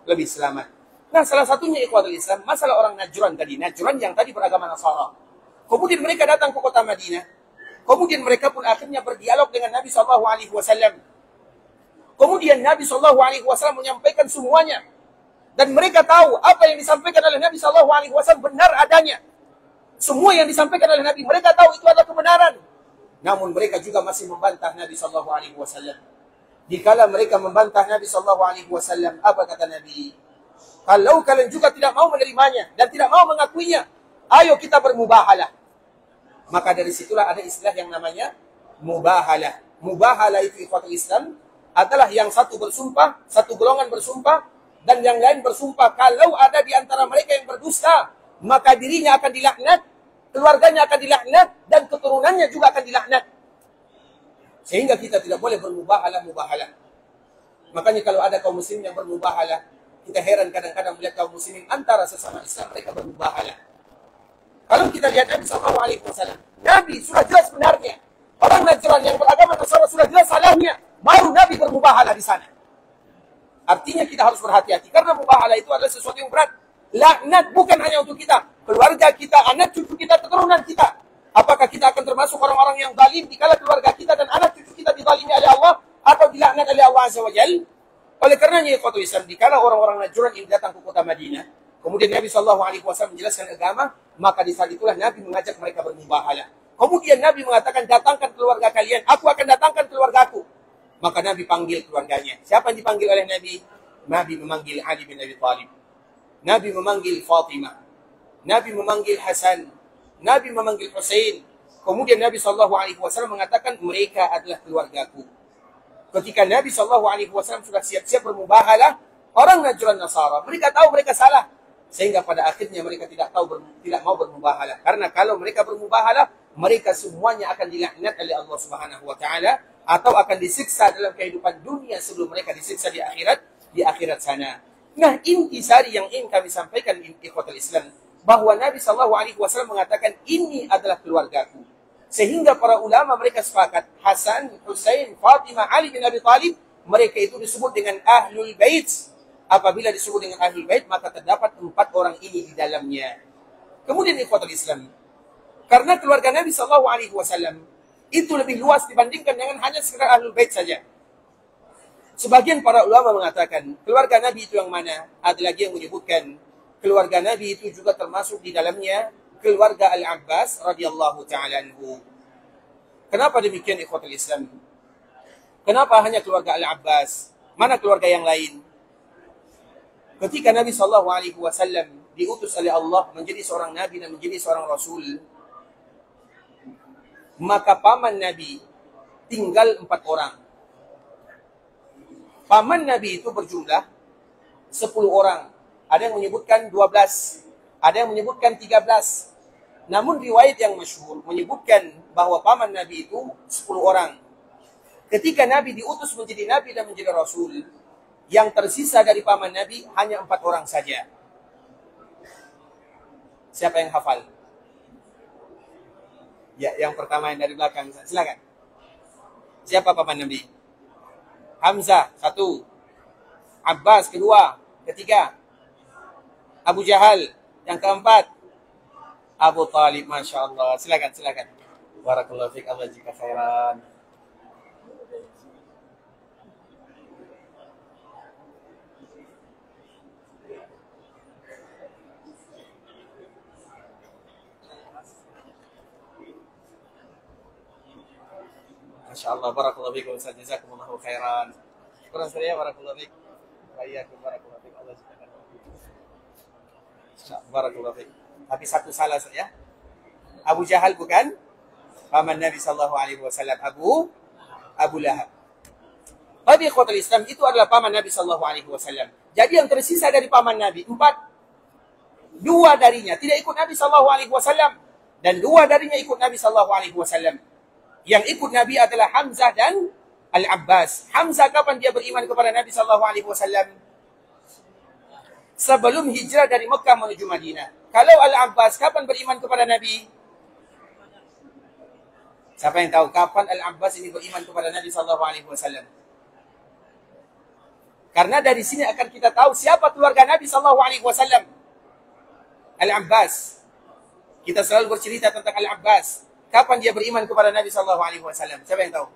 lebih selamat. Nah, salah satunya ikhwatul Islam, masalah orang Najran tadi. Najran yang tadi beragama Nasara. Kemudian mereka datang ke kota Madinah. Kemudian mereka pun akhirnya berdialog dengan Nabi SAW. Kemudian Nabi SAW menyampaikan semuanya. Dan mereka tahu apa yang disampaikan oleh Nabi SAW benar adanya. Semua yang disampaikan oleh Nabi, mereka tahu itu adalah kebenaran. Namun mereka juga masih membantah Nabi SAW. Dikala mereka membantah Nabi SAW, apa kata Nabi? Kalau kalian juga tidak mau menerimanya dan tidak mau mengakuinya, ayo kita bermubahalah. Maka dari situlah ada istilah yang namanya mubahalah. Mubahalah itu ikhwatul Islam adalah yang satu bersumpah, satu golongan bersumpah, dan yang lain bersumpah kalau ada di antara mereka yang berdusta, maka dirinya akan dilaknat, keluarganya akan dilaknat, dan keturunannya juga akan dilaknat. Sehingga kita tidak boleh bermubahalah-mubahalah. Makanya kalau ada kaum muslim yang bermubahalah, kita heran kadang-kadang melihat kaum muslimin antara sesama Islam mereka bermubahalah. Kalau kita lihat Nabi SAW, Nabi sudah jelas benarnya. Orang Najran yang beragama Nasara sudah jelas salahnya. Baru Nabi bermubahalah di sana. Artinya kita harus berhati-hati. Karena mubahalah itu adalah sesuatu yang berat. Laknat bukan hanya untuk kita. Keluarga kita, anak cucu kita, keturunan kita. Apakah kita akan termasuk orang-orang yang zalim dikala keluarga kita dan anak cucu kita dizalimi oleh Allah atau dilaknat oleh Allah Azza wa Jalla? Oleh karenanya ikhwatul Islam, dikala orang-orang Najran ini datang ke kota Madinah, kemudian Nabi SAW menjelaskan agama, maka di saat itulah Nabi mengajak mereka bermubahalah. Kemudian Nabi mengatakan, datangkan keluarga kalian, aku akan datangkan keluargaku. Maka Nabi panggil keluarganya. Siapa yang dipanggil oleh Nabi? Nabi memanggil Ali bin Abi Thalib. Nabi memanggil Fatimah. Nabi memanggil Hasan. Nabi memanggil Husain. Kemudian Nabi SAW mengatakan, mereka adalah keluargaku. Ketika Nabi SAW sudah siap-siap bermubahalah, orang Najran Nasara, mereka tahu mereka salah. Sehingga pada akhirnya mereka tidak mau bermubahalah. Karena kalau mereka bermubahalah, mereka semuanya akan dilaknat oleh Allah Subhanahu wa taala atau akan disiksa dalam kehidupan dunia sebelum mereka disiksa di akhirat sana. Nah, intisari yang ingin kami sampaikan ikhwatul Islam, bahwa Nabi SAW mengatakan ini adalah keluargaku. Sehingga para ulama mereka sepakat, Hasan, Husain, Fatimah, Ali bin Abi Thalib, mereka itu disebut dengan Ahlul Bait. Apabila disebut dengan Ahlul Bait, maka terdapat 4 orang ini di dalamnya. Kemudian ikhwatul Islam, karena keluarga Nabi SAW itu lebih luas dibandingkan dengan hanya sekedar Ahlul Bait saja. Sebagian para ulama mengatakan, keluarga Nabi itu yang mana? Ada lagi yang menyebutkan, keluarga Nabi itu juga termasuk di dalamnya keluarga Al-Abbas radhiyallahu ta'ala anhu. Kenapa demikian ikhwatul Islam? Kenapa hanya keluarga Al-Abbas? Mana keluarga yang lain? Ketika Nabi SAW diutus oleh Allah menjadi seorang Nabi dan menjadi seorang Rasul, maka paman Nabi tinggal 4 orang. Paman Nabi itu berjumlah 10 orang. Ada yang menyebutkan 12. Ada yang menyebutkan 13. Namun riwayat yang masyhur menyebutkan bahwa paman Nabi itu 10 orang. Ketika Nabi diutus menjadi Nabi dan menjadi Rasul, yang tersisa dari paman Nabi hanya 4 orang saja. Siapa yang hafal? Ya, yang pertama yang dari belakang. Silakan. Siapa paman Nabi? Hamzah, 1. Abbas, 2. 3. Abu Jahal, yang keempat. Abu Talib, Masya Allah. Silakan. Barakallahu fiik, Allah jika khairan. Masya Allah, barakallahu fiik, Ustaz, jazakumullahu khairan. Syukuran saya, barakallahu fiik. Wa'iyyakum, barakallahu fiik, Allah jika khairan. Barakallahu fiik. Tapi satu salah saya. Abu Jahal bukan paman Nabi SAW. Abu Lahab. Tapi ikhwatul Islam itu adalah paman Nabi SAW. Jadi yang tersisa dari paman Nabi 4. 2 darinya tidak ikut Nabi SAW. Dan 2 darinya ikut Nabi SAW. Yang ikut Nabi adalah Hamzah dan Al-Abbas. Hamzah kapan dia beriman kepada Nabi SAW? Sebelum hijrah dari Mekah menuju Madinah. Kalau Al-Abbas kapan beriman kepada Nabi? Siapa yang tahu kapan Al-Abbas ini beriman kepada Nabi SAW? Karena dari sini akan kita tahu siapa keluarga Nabi SAW. Al-Abbas. Kita selalu bercerita tentang Al-Abbas. Kapan dia beriman kepada Nabi SAW? Siapa yang tahu?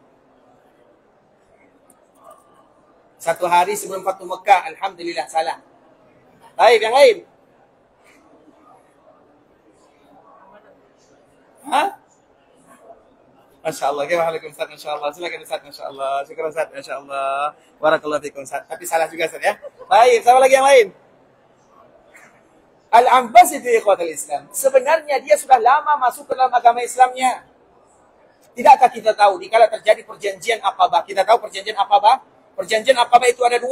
Satu hari sebelum Fathu Mekah. Alhamdulillah, salah. Baik, yang lain. Hah? Masya Allah, Waalaikumsalam, Masya Allah. Silakan Ustaz, Masya Allah. Syukur Ustaz, Masya Allah. Barakallahu fiikum Ustaz. Tapi salah juga Ustaz ya. Baik, sama lagi yang lain. Al-Abbas itu ikhwatul Islam. Sebenarnya dia sudah lama masuk ke dalam agama Islamnya. Tidakkah kita tahu, dikala terjadi perjanjian Aqabah. Kita tahu perjanjian Aqabah? Perjanjian Aqabah itu ada 2.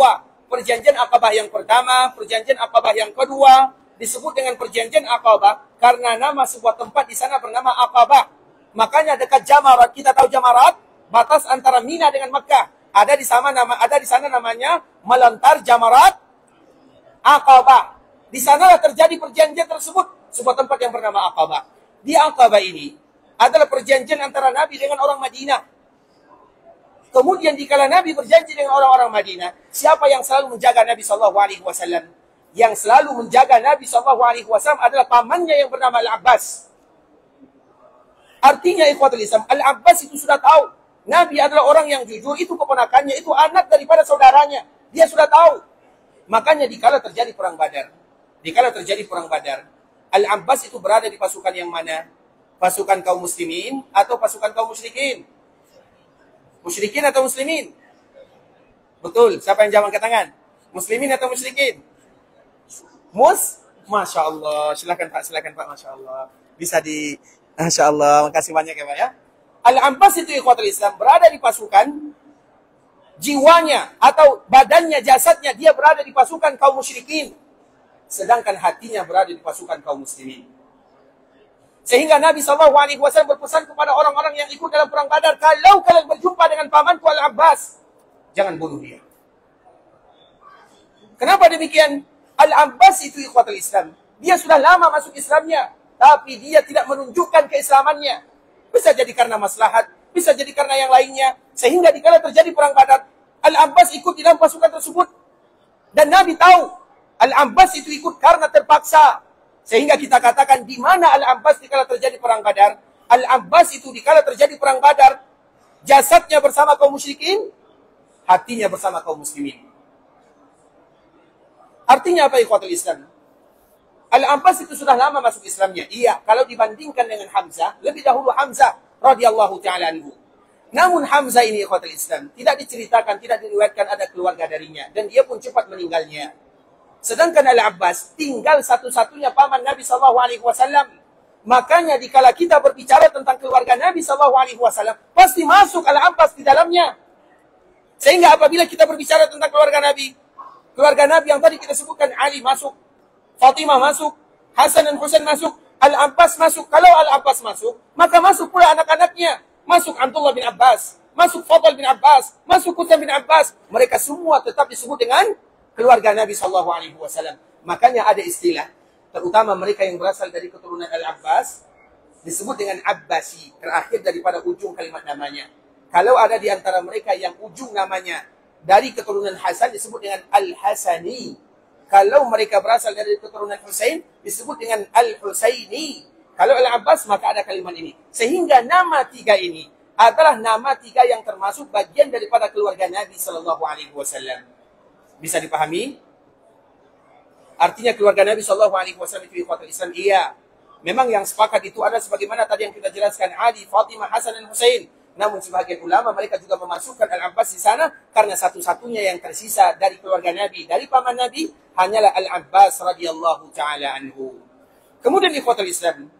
Perjanjian Aqabah yang pertama, perjanjian Aqabah yang kedua. disebut dengan perjanjian Aqabah karena nama sebuah tempat di sana bernama Aqabah. Makanya dekat Jamarat, kita tahu Jamarat, batas antara Mina dengan Makkah. Ada di sana namanya melontar Jamarat Aqabah. Di sanalah terjadi perjanjian tersebut, sebuah tempat yang bernama Aqabah. Di Aqabah ini adalah perjanjian antara Nabi dengan orang Madinah. Kemudian dikala Nabi berjanji dengan orang-orang Madinah, siapa yang selalu menjaga Nabi SAW? Yang selalu menjaga Nabi SAW adalah pamannya yang bernama Al-Abbas. Artinya ikhwatul Islam, Al-Abbas itu sudah tahu Nabi adalah orang yang jujur, itu keponakannya, itu anak daripada saudaranya. Dia sudah tahu. Makanya dikala terjadi perang Badar, Al-Abbas itu berada di pasukan yang mana? Pasukan kaum muslimin atau pasukan kaum musyrikin? Musyrikin atau muslimin? Betul. Siapa yang jawab angkat tangan? Muslimin atau musyrikin? Masya Allah. Silakan Pak. Masya Allah. Bisa di... Masya Allah. Makasih banyak ya Pak ya. Al-Abbas itu ikhwatul Islam berada di pasukan, jiwanya atau badannya, jasadnya dia berada di pasukan kaum musyrikin. Sedangkan hatinya berada di pasukan kaum muslimin. Sehingga Nabi SAW berpesan kepada orang-orang yang ikut dalam perang Badar, kalau kalian berjumpa dengan pamanku Al-Abbas, jangan bunuh dia. Kenapa demikian? Al-Abbas itu ikhwatul Islam, dia sudah lama masuk Islamnya, tapi dia tidak menunjukkan keislamannya. Bisa jadi karena maslahat, bisa jadi karena yang lainnya. Sehingga dikala terjadi perang Badar, Al-Abbas ikut di dalam pasukan tersebut. Dan Nabi tahu, Al-Abbas itu ikut karena terpaksa. Sehingga kita katakan di mana Al-Abbas dikala terjadi perang Badar? Al-Abbas itu dikala terjadi perang Badar, jasadnya bersama kaum musyrikin, hatinya bersama kaum muslimin. Artinya apa ikhwatul Islam? Al-Abbas itu sudah lama masuk Islamnya. Iya, kalau dibandingkan dengan Hamzah, lebih dahulu Hamzah radhiyallahu taala anhu. Namun Hamzah ini ikhwatul Islam tidak diceritakan, tidak diriwayatkan ada keluarga darinya, dan dia pun cepat meninggalnya. Sedangkan Al-Abbas tinggal satu-satunya paman Nabi SAW. Makanya dikala kita berbicara tentang keluarga Nabi SAW, pasti masuk Al-Abbas di dalamnya. Sehingga apabila kita berbicara tentang keluarga Nabi yang tadi kita sebutkan, Ali masuk, Fatimah masuk, Hasan dan Husain masuk, Al-Abbas masuk. Kalau Al-Abbas masuk, maka masuk pula anak-anaknya. Masuk Abdullah bin Abbas, masuk Fadl bin Abbas, masuk Husain bin Abbas. Mereka semua tetap disebut dengan keluarga Nabi SAW. Makanya ada istilah, terutama mereka yang berasal dari keturunan Al-Abbas, disebut dengan Abbasi, terakhir daripada ujung kalimat namanya. Kalau ada di antara mereka yang ujung namanya dari keturunan Hasan, disebut dengan Al-Hasani. Kalau mereka berasal dari keturunan Husain, disebut dengan Al-Husaini. Kalau Al-Abbas, maka ada kalimat ini. Sehingga nama tiga ini adalah nama tiga yang termasuk bagian daripada keluarga Nabi SAW. Bisa dipahami? Artinya keluarga Nabi SAW itu ikhwatul Islam. Iya, memang yang sepakat itu adalah sebagaimana tadi yang kita jelaskan, Ali, Fatimah, Hasan dan Husain. Namun sebagian ulama mereka juga memasukkan Al-Abbas di sana karena satu-satunya yang tersisa dari keluarga Nabi, dari paman Nabi, hanyalah Al-Abbas radhiyallahu taala anhu. Kemudian ikhwatul Islam,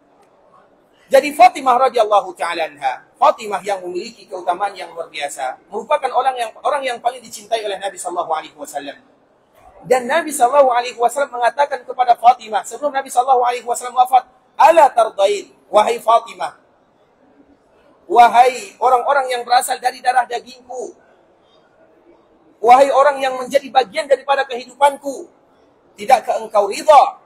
jadi Fatimah radhiyallahu taala anha, Fatimah yang memiliki keutamaan yang luar biasa, merupakan orang yang paling dicintai oleh Nabi SAW. Dan Nabi SAW mengatakan kepada Fatimah sebelum Nabi SAW wafat, "Ala tardain, wahai Fatimah, wahai orang-orang yang berasal dari darah dagingku, wahai orang yang menjadi bagian daripada kehidupanku, tidakkah engkau ridha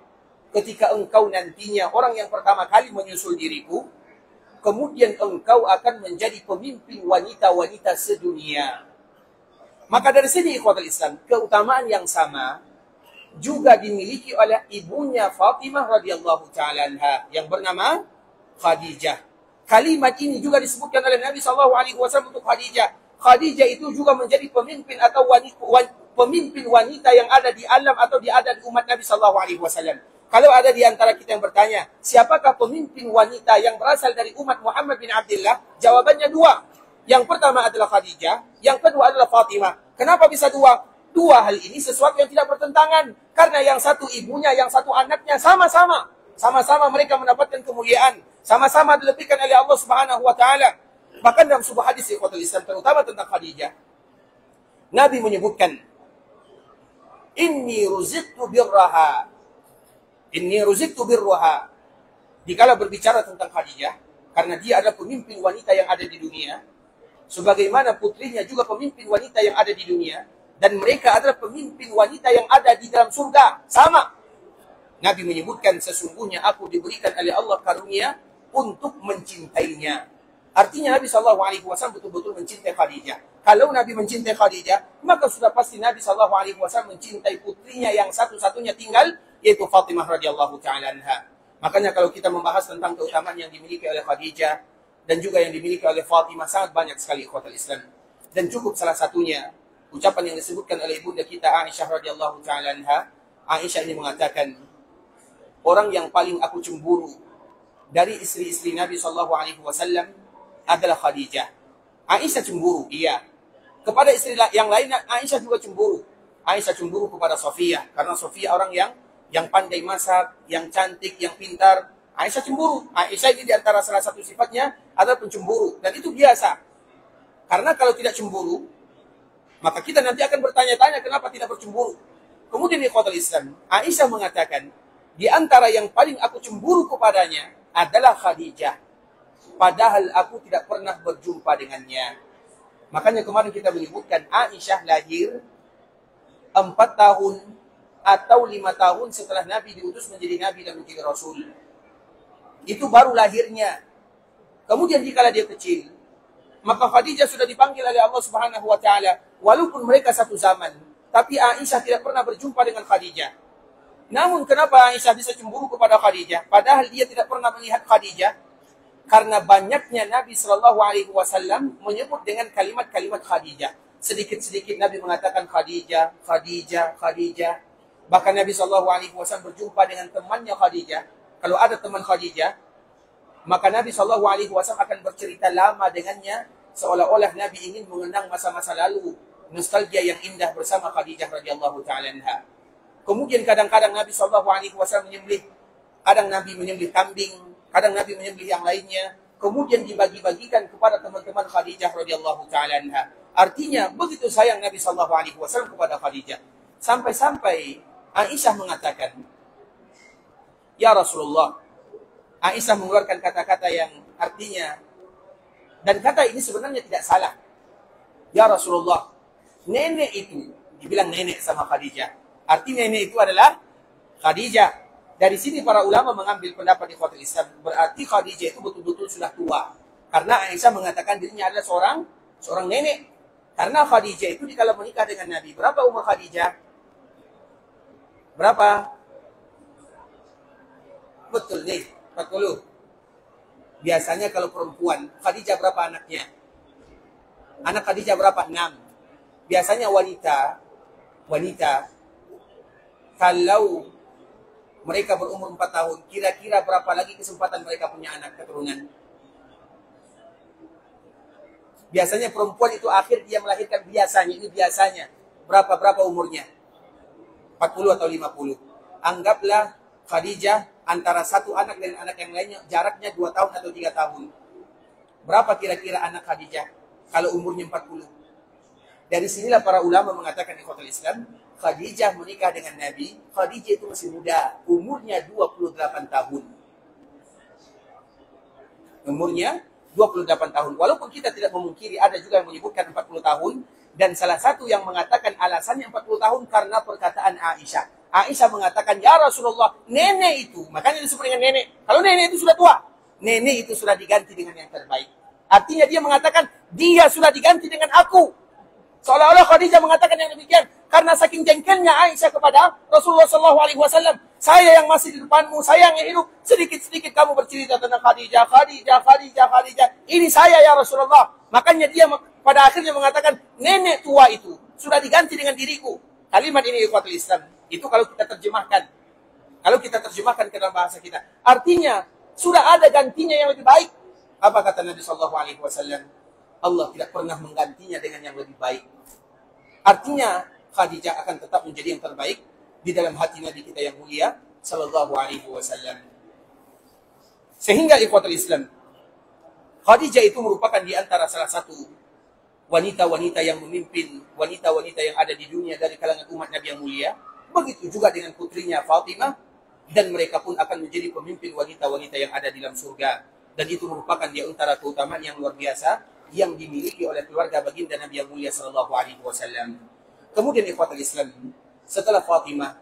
ketika engkau nantinya orang yang pertama kali menyusul diriku, kemudian engkau akan menjadi pemimpin wanita-wanita sedunia?" Maka dari sini ikhwatul Islam, keutamaan yang sama juga dimiliki oleh ibunya Fatimah radhiyallahu taala anha yang bernama Khadijah. Kalimat ini juga disebutkan oleh Nabi SAW untuk Khadijah. Khadijah itu juga menjadi pemimpin atau pemimpin wanita yang ada di alam atau ada di umat Nabi SAW. Kalau ada di antara kita yang bertanya, siapakah pemimpin wanita yang berasal dari umat Muhammad bin Abdullah? Jawabannya dua. Yang pertama adalah Khadijah, yang kedua adalah Fatimah. Kenapa bisa dua? Dua hal ini sesuatu yang tidak bertentangan. Karena yang satu ibunya, yang satu anaknya sama-sama. Sama-sama mereka mendapatkan kemuliaan. Sama-sama dilebihkan oleh Allah Subhanahu wa taala. Bahkan dalam sebuah hadis ikhwatul Islam terutama tentang Khadijah, Nabi menyebutkan, "Inni ruziqtu birraha." Inni ruziktu birruha. Dikala berbicara tentang Khadijah, karena dia adalah pemimpin wanita yang ada di dunia, sebagaimana putrinya juga pemimpin wanita yang ada di dunia, dan mereka adalah pemimpin wanita yang ada di dalam surga. Sama. Nabi menyebutkan, sesungguhnya aku diberikan oleh Allah karunia untuk mencintainya. Artinya Nabi SAW betul-betul mencintai Khadijah. Kalau Nabi mencintai Khadijah, maka sudah pasti Nabi SAW mencintai putrinya yang satu-satunya tinggal, yaitu Fatimah radhiyallahu ta'ala anha. Makanya kalau kita membahas tentang keutamaan yang dimiliki oleh Khadijah dan juga yang dimiliki oleh Fatimah, sangat banyak sekali ikhwatul Islam. Dan cukup salah satunya ucapan yang disebutkan oleh ibunda kita Aisyah radhiyallahu ta'ala anha. Aisyah ini mengatakan, orang yang paling aku cemburu dari istri-istri Nabi SAW adalah Khadijah. Aisyah cemburu, iya. Kepada istri yang lain, Aisyah juga cemburu. Aisyah cemburu kepada Sofiyah, karena Sofiyah orang yang pandai masak, yang cantik, yang pintar. Aisyah cemburu. Aisyah ini diantara salah satu sifatnya adalah pencemburu. Dan itu biasa. Karena kalau tidak cemburu, maka kita nanti akan bertanya-tanya kenapa tidak bercemburu. Kemudian di ikhwatul Islam, Aisyah mengatakan, di antara yang paling aku cemburu kepadanya adalah Khadijah. Padahal aku tidak pernah berjumpa dengannya. Makanya kemarin kita menyebutkan Aisyah lahir 4 tahun atau 5 tahun setelah Nabi diutus menjadi Nabi dan menjadi Rasul. Itu baru lahirnya. Kemudian dikala dia kecil, maka Khadijah sudah dipanggil oleh Allah Subhanahu wa taala. Walaupun mereka satu zaman, tapi Aisyah tidak pernah berjumpa dengan Khadijah. Namun kenapa Aisyah bisa cemburu kepada Khadijah? Padahal dia tidak pernah melihat Khadijah. Karena banyaknya Nabi SAW menyebut dengan kalimat-kalimat Khadijah. Sedikit-sedikit Nabi mengatakan Khadijah, Khadijah, Khadijah. Bahkan Nabi SAW berjumpa dengan temannya Khadijah. Kalau ada teman Khadijah, maka Nabi SAW akan bercerita lama dengannya, seolah-olah Nabi ingin mengenang masa-masa lalu, nostalgia yang indah bersama Khadijah radhiyallahu ta'ala anha. Kemudian kadang-kadang Nabi SAW menyembelih, kadang Nabi menyembelih kambing, kadang Nabi menyembelih yang lainnya, kemudian dibagi-bagikan kepada teman-teman Khadijah radhiyallahu ta'ala anha. Artinya begitu sayang Nabi SAW kepada Khadijah, sampai-sampai Aisyah mengatakan, ya Rasulullah. Aisyah mengeluarkan kata-kata yang artinya, dan kata ini sebenarnya tidak salah. Ya Rasulullah, nenek itu, dibilang nenek sama Khadijah. Artinya nenek itu adalah Khadijah. Dari sini para ulama mengambil pendapat di ikhwatul Islam, berarti Khadijah itu betul-betul sudah tua. Karena Aisyah mengatakan dirinya adalah seorang nenek. Karena Khadijah itu dikala menikah dengan Nabi. Berapa umur Khadijah? Berapa? Betul nih, 40. Biasanya kalau perempuan, Khadijah berapa anaknya? Anak Khadijah berapa? 6. Biasanya wanita, kalau mereka berumur 4 tahun, kira-kira berapa lagi kesempatan mereka punya anak keturunan? Biasanya perempuan itu akhir dia melahirkan biasanya. Berapa umurnya? 40 atau 50. Anggaplah Khadijah antara satu anak dan anak yang lainnya jaraknya 2 tahun atau 3 tahun. Berapa kira-kira anak Khadijah kalau umurnya 40? Dari sinilah para ulama mengatakan di ikhwatul Islam, Khadijah menikah dengan Nabi, Khadijah itu masih muda, umurnya 28 tahun. Umurnya 28 tahun. Walaupun kita tidak memungkiri, ada juga yang menyebutkan 40 tahun, dan salah satu yang mengatakan alasannya 40 tahun karena perkataan Aisyah. Aisyah mengatakan, ya Rasulullah, nenek itu, makanya disebut dengan nenek. Kalau nenek itu sudah tua, nenek itu sudah diganti dengan yang terbaik. Artinya dia mengatakan, dia sudah diganti dengan aku. Seolah-olah Khadijah mengatakan yang demikian karena saking jengkelnya Aisyah kepada Rasulullah SAW. Saya yang masih di depanmu, saya yang hidup. Sedikit-sedikit kamu bercerita tentang Khadijah. Ini saya ya Rasulullah. Makanya dia pada akhirnya mengatakan, nenek tua itu sudah diganti dengan diriku. Kalimat ini ikhwatul Islam. Itu kalau kita terjemahkan. Kalau kita terjemahkan ke dalam bahasa kita. Artinya, sudah ada gantinya yang lebih baik. Apa kata Nabi SAW? Allah tidak pernah menggantinya dengan yang lebih baik. Artinya, Khadijah akan tetap menjadi yang terbaik di dalam hati Nabi kita yang mulia sallallahu alaihi wasallam. Sehingga ikhwatul Islam, Khadijah itu merupakan di antara salah satu wanita-wanita yang memimpin, wanita-wanita yang ada di dunia dari kalangan umat Nabi yang mulia. Begitu juga dengan putrinya Fatimah. dan mereka pun akan menjadi pemimpin wanita-wanita yang ada di dalam surga. Dan itu merupakan di antara keutamaan yang luar biasa yang dimiliki oleh keluarga baginda Nabi yang mulia sallallahu alaihi wasallam. Kemudian ikhwatul Islam, setelah Fatimah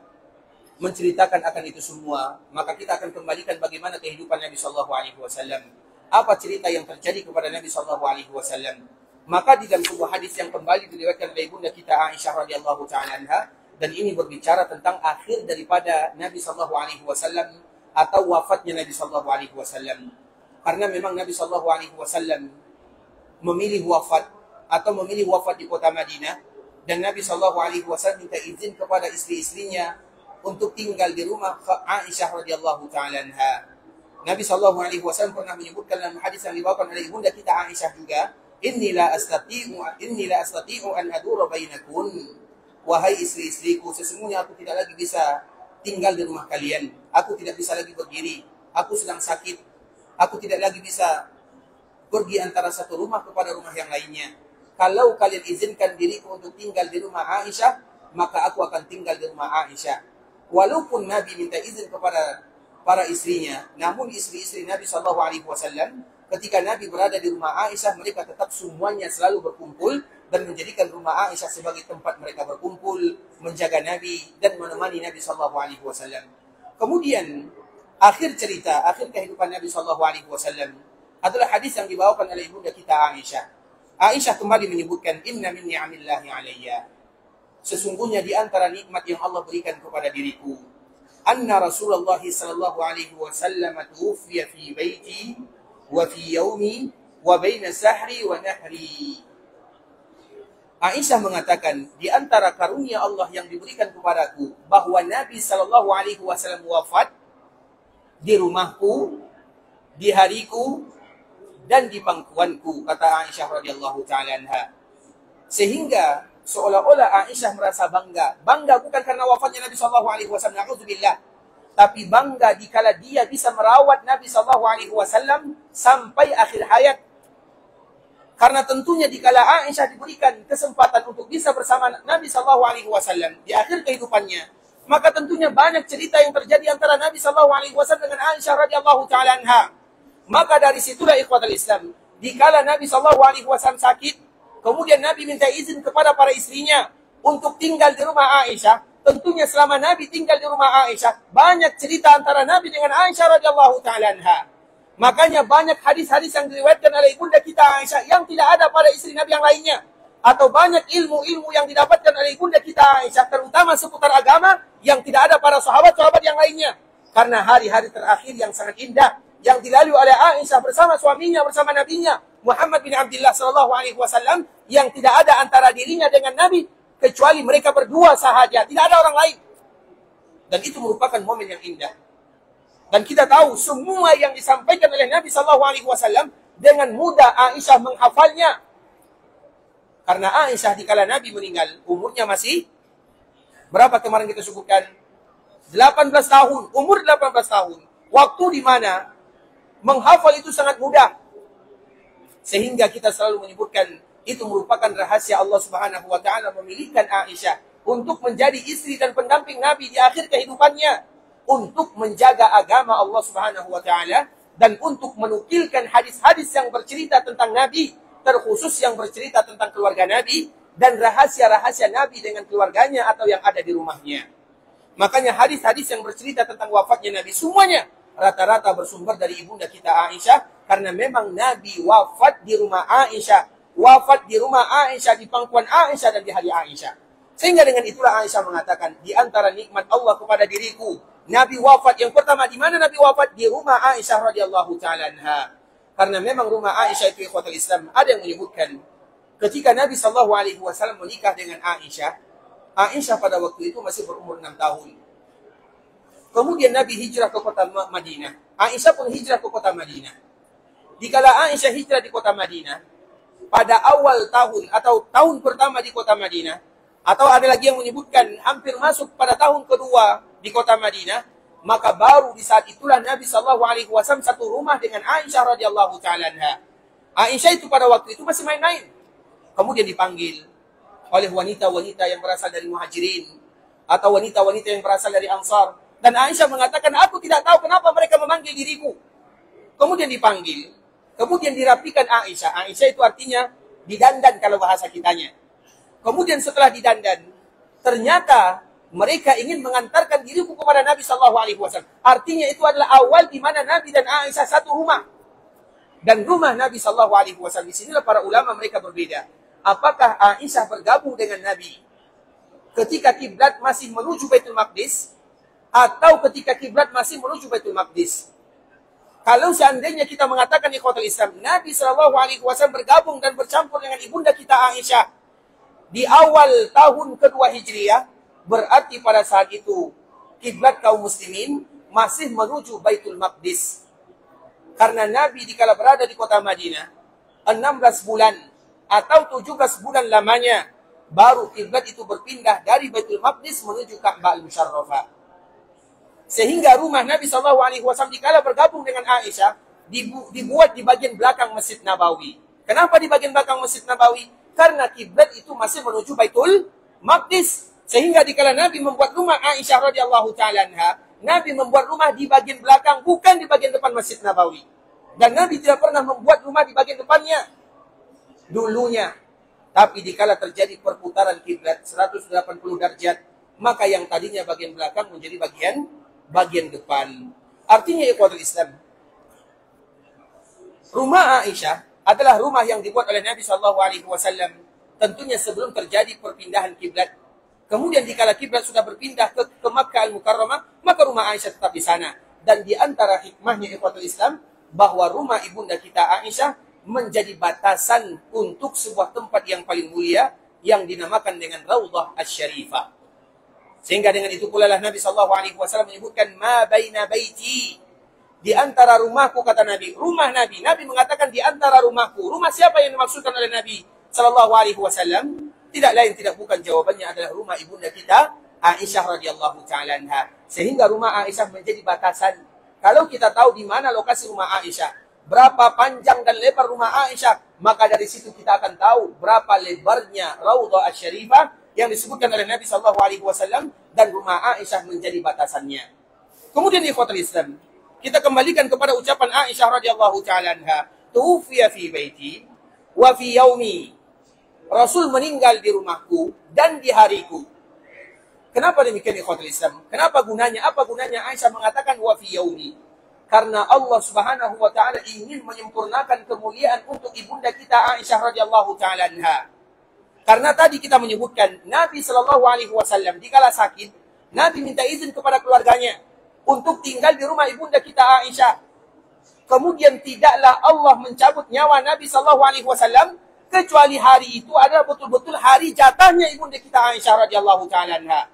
menceritakan akan itu semua, maka kita akan kembalikan bagaimana kehidupan Nabi sallallahu alaihi wasallam. Apa cerita yang terjadi kepada Nabi sallallahu alaihi wasallam? Maka di dalam sebuah hadis yang kembali diriwayatkan oleh ibunda kita Aisyah radhiyallahu taala anha, dan ini berbicara tentang akhir daripada Nabi sallallahu alaihi wasallam atau wafatnya Nabi sallallahu alaihi wasallam. Karena memang Nabi sallallahu alaihi wasallam memilih wafat di kota Madinah, dan Nabi sallallahu alaihi wasallam minta izin kepada istri-istrinya untuk tinggal di rumah Aisyah radhiyallahu taala anha. Nabi sallallahu alaihi wasallam pernah menyebutkan dalam hadis yang dibawakan oleh ibunda kita Aisyah juga, Inni la astati'u an adura bainakun. Wahai istri-istriku, sesungguhnya aku tidak lagi bisa tinggal di rumah kalian. Aku tidak bisa lagi berdiri. Aku sedang sakit. Aku tidak lagi bisa pergi antara satu rumah kepada rumah yang lainnya. Kalau kalian izinkan diriku untuk tinggal di rumah Aisyah, maka aku akan tinggal di rumah Aisyah. Walaupun Nabi minta izin kepada para istrinya, namun istri-istri Nabi SAW, ketika Nabi berada di rumah Aisyah, mereka tetap semuanya selalu berkumpul dan menjadikan rumah Aisyah sebagai tempat mereka berkumpul, menjaga Nabi dan menemani Nabi SAW. Kemudian akhir cerita, akhir kehidupan Nabi SAW adalah hadis yang dibawakan oleh ibunda kita Aisyah. Aisyah kembali menyebutkan, Inna min ni'amillahi alayya. Sesungguhnya di antara nikmat yang Allah berikan kepada diriku, anna Rasulullah sallallahu alaihi wasallam tuwfiya fi baiti wa fi yaumi wa baina sahri wa nahri. Aisyah mengatakan, di antara karunia Allah yang diberikan kepadaku, bahwa Nabi sallallahu alaihi wasallam wafat di rumahku, di hariku, dan di pangkuanku, kata Aisyah radhiyallahu taala anha. Sehingga seolah-olah Aisyah merasa bangga. Bangga bukan karena wafatnya Nabi sallallahu alaihi wasallam, na'udzubillah, tapi bangga dikala dia bisa merawat Nabi sallallahu alaihi wasallam sampai akhir hayat. Karena tentunya dikala Aisyah diberikan kesempatan untuk bisa bersama Nabi sallallahu alaihi wasallam di akhir kehidupannya, maka tentunya banyak cerita yang terjadi antara Nabi sallallahu alaihi wasallam dengan Aisyah radhiyallahu taala anha. Maka dari situlah ikhwatul Islam, dikala Nabi sallallahu alaihi wasallam sakit, kemudian Nabi minta izin kepada para istrinya untuk tinggal di rumah Aisyah. Tentunya selama Nabi tinggal di rumah Aisyah, banyak cerita antara Nabi dengan Aisyah radhiyallahu taala anha. Makanya banyak hadis-hadis yang diriwayatkan oleh ibunda kita Aisyah yang tidak ada pada istri Nabi yang lainnya. Atau banyak ilmu-ilmu yang didapatkan oleh ibunda kita Aisyah, terutama seputar agama, yang tidak ada para sahabat-sahabat yang lainnya. Karena hari-hari terakhir yang sangat indah yang dilalui oleh Aisyah bersama suaminya, bersama nabinya Muhammad bin Abdullah sallallahu alaihi wasallam, yang tidak ada antara dirinya dengan Nabi kecuali mereka berdua sahaja, tidak ada orang lain. Dan itu merupakan momen yang indah. Dan kita tahu semua yang disampaikan oleh Nabi sallallahu alaihi wasallam dengan mudah Aisyah menghafalnya. Karena Aisyah dikala Nabi meninggal, umurnya masih berapa kemarin kita sebutkan? 18 tahun, umur 18 tahun. Waktu di mana menghafal itu sangat mudah. Sehingga kita selalu menyebutkan itu merupakan rahasia Allah Subhanahu wa taala memilihkan Aisyah untuk menjadi istri dan pendamping Nabi di akhir kehidupannya, untuk menjaga agama Allah Subhanahu wa taala dan untuk menukilkan hadis-hadis yang bercerita tentang Nabi, terkhusus yang bercerita tentang keluarga Nabi dan rahasia-rahasia Nabi dengan keluarganya atau yang ada di rumahnya. Makanya hadis-hadis yang bercerita tentang wafatnya Nabi semuanya rata-rata bersumber dari ibunda kita Aisyah, karena memang Nabi wafat di rumah Aisyah, wafat di rumah Aisyah, di pangkuan Aisyah dan di hari Aisyah. Sehingga dengan itulah Aisyah mengatakan, di antara nikmat Allah kepada diriku, Nabi wafat yang pertama di mana Nabi wafat? Di rumah Aisyah radhiyallahu taala anha. Karena memang rumah Aisyah itu ikhwatul Islam, ada yang menyebutkan ketika Nabi sallallahu alaihi wasallam menikah dengan Aisyah, Aisyah pada waktu itu masih berumur 6 tahun. Kemudian Nabi hijrah ke kota Madinah. Aisyah pun hijrah ke kota Madinah. Dikala Aisyah hijrah di kota Madinah, pada awal tahun atau tahun pertama di kota Madinah, atau ada lagi yang menyebutkan hampir masuk pada tahun kedua di kota Madinah, maka baru di saat itulah Nabi sallallahu alaihi wasallam satu rumah dengan Aisyah radhiyallahu taala anha. Aisyah itu pada waktu itu masih main-main. Kemudian dipanggil oleh wanita-wanita yang berasal dari Muhajirin atau wanita-wanita yang berasal dari Ansar Dan Aisyah mengatakan, aku tidak tahu kenapa mereka memanggil diriku. Kemudian dipanggil. Kemudian dirapikan Aisyah. Aisyah itu artinya didandan kalau bahasa kitanya. Kemudian setelah didandan, ternyata mereka ingin mengantarkan diriku kepada Nabi SAW. Artinya itu adalah awal di mana Nabi dan Aisyah satu rumah. Dan rumah Nabi SAW. Di sinilah para ulama mereka berbeda. Apakah Aisyah bergabung dengan Nabi ketika kiblat masih menuju Baitul Maqdis, atau ketika kiblat masih menuju Baitul Maqdis? Kalau seandainya kita mengatakan ikhwatul Islam, Nabi SAW bergabung dan bercampur dengan ibunda kita Aisyah di awal tahun kedua Hijriah, berarti pada saat itu kiblat kaum muslimin masih menuju Baitul Maqdis. Karena Nabi dikala berada di kota Madinah 16 bulan atau 17 bulan lamanya, baru kiblat itu berpindah dari Baitul Maqdis menuju Ka'bah Al-Musharrafah. Sehingga rumah Nabi SAW dikala bergabung dengan Aisyah dibuat di bagian belakang Masjid Nabawi. Kenapa di bagian belakang Masjid Nabawi? Karena kiblat itu masih menuju Baitul Maqdis. Sehingga dikala Nabi membuat rumah Aisyah radhiyallahu ta'ala anha, Nabi membuat rumah di bagian belakang, bukan di bagian depan Masjid Nabawi. Dan Nabi tidak pernah membuat rumah di bagian depannya dulunya. Tapi dikala terjadi perputaran kiblat 180 derajat, maka yang tadinya bagian belakang menjadi bagian depan. Artinya ikhwatul Islam, rumah Aisyah adalah rumah yang dibuat oleh Nabi SAW tentunya sebelum terjadi perpindahan kiblat. Kemudian dikala kiblat sudah berpindah ke Makkah Al-Mukarramah, maka rumah Aisyah tetap di sana. Dan di antara hikmahnya ikhwatul Islam, bahwa rumah ibunda kita Aisyah menjadi batasan untuk sebuah tempat yang paling mulia yang dinamakan dengan Raudhah Asy-Syarifah. Sehingga dengan itu pula lah Nabi SAW menyebutkan ma baina baiti, di antara rumahku, kata Nabi. Rumah Nabi. Nabi mengatakan di antara rumahku. Rumah siapa yang dimaksudkan oleh Nabi SAW? Tidak lain tidak bukan, jawabannya adalah rumah ibunda kita Aisyah radhiyallahu ta'ala anha. Sehingga rumah Aisyah menjadi batasan. Kalau kita tahu di mana lokasi rumah Aisyah, berapa panjang dan lebar rumah Aisyah, maka dari situ kita akan tahu berapa lebarnya Raudhah Asy-Syarifah yang disebutkan oleh Nabi SAW, dan rumah Aisyah menjadi batasannya. Kemudian ikhwatul Islam, kita kembalikan kepada ucapan Aisyah radhiyallahu ta'ala anha, tuwfiya fi baiti wa fi yaumi. Rasul meninggal di rumahku dan di hariku. Kenapa demikian ikhwatul Islam? Kenapa gunanya? Apa gunanya Aisyah mengatakan wa fi yaumi? Karena Allah Subhanahu wa taala ingin menyempurnakan kemuliaan untuk ibunda kita Aisyah radhiyallahu ta'ala anha. Karena tadi kita menyebutkan Nabi SAW dikala sakit, Nabi minta izin kepada keluarganya untuk tinggal di rumah ibunda kita Aisyah. Kemudian tidaklah Allah mencabut nyawa Nabi SAW kecuali hari itu adalah betul-betul hari jatahnya ibunda kita Aisyah radhiyallahu ta'ala anha.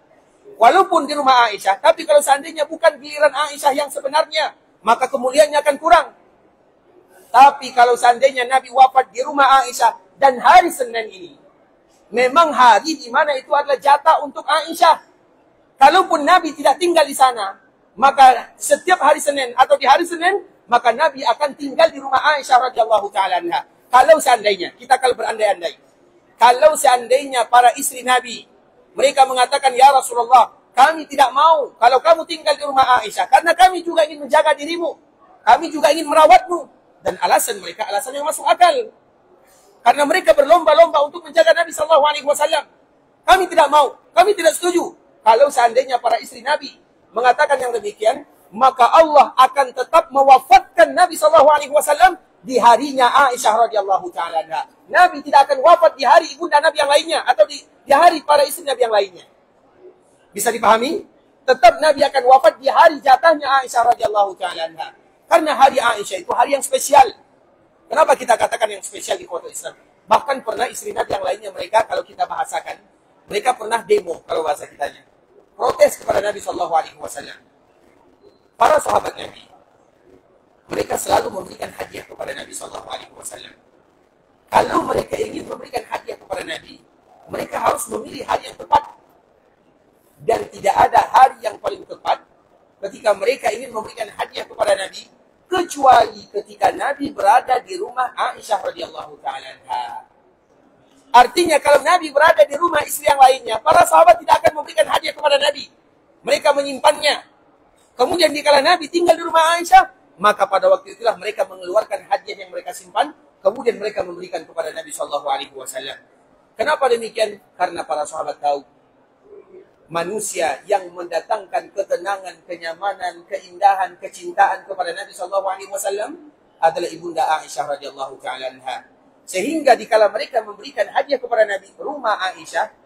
Walaupun di rumah Aisyah, tapi kalau seandainya bukan giliran Aisyah yang sebenarnya, maka kemuliaannya akan kurang. Tapi kalau seandainya Nabi wafat di rumah Aisyah dan hari Senin ini, memang hari di mana itu adalah jatah untuk Aisyah. Kalaupun Nabi tidak tinggal di sana, maka setiap hari Senin atau di hari Senin, maka Nabi akan tinggal di rumah Aisyah radhiyallahu ta'ala anha. Kalau seandainya, kita kalau berandai-andai, kalau seandainya para istri Nabi, mereka mengatakan, ya Rasulullah, kami tidak mau kalau kamu tinggal di rumah Aisyah, karena kami juga ingin menjaga dirimu, kami juga ingin merawatmu. Dan alasan mereka, alasan yang masuk akal. Karena mereka berlomba-lomba untuk menjaga Nabi SAW. Kami tidak mau, kami tidak setuju. Kalau seandainya para istri Nabi mengatakan yang demikian, maka Allah akan tetap mewafatkan Nabi SAW di harinya Aisyah radhiyallahu ta'ala anha. Nabi tidak akan wafat di hari ibunda Nabi yang lainnya, atau di hari para istri Nabi yang lainnya. Bisa dipahami? Tetap Nabi akan wafat di hari jatahnya Aisyah radhiyallahu ta'ala anha. Karena hari Aisyah itu hari yang spesial. Kenapa kita katakan yang spesial di kota Islam? Bahkan pernah istri Nabi yang lainnya, mereka kalau kita bahasakan, mereka pernah demo kalau bahasa kitanya, protes kepada Nabi SAW. Para sahabat Nabi, mereka selalu memberikan hadiah kepada Nabi SAW. Kalau mereka ingin memberikan hadiah kepada Nabi, mereka harus memilih hari yang tepat. Dan tidak ada hari yang paling tepat ketika mereka ingin memberikan hadiah kepada Nabi, kecuali ketika Nabi berada di rumah Aisyah radhiyallahu ta'ala anha. Artinya kalau Nabi berada di rumah istri yang lainnya, para sahabat tidak akan memberikan hadiah kepada Nabi. Mereka menyimpannya. Kemudian dikala Nabi tinggal di rumah Aisyah, maka pada waktu itulah mereka mengeluarkan hadiah yang mereka simpan, kemudian mereka memberikan kepada Nabi SAW. Kenapa demikian? Karena para sahabat tahu manusia yang mendatangkan ketenangan, kenyamanan, keindahan, kecintaan kepada Nabi SAW adalah ibunda Aisyah radhiyallahu taala anha. Sehingga dikala mereka memberikan hadiah kepada Nabi, rumah Aisyah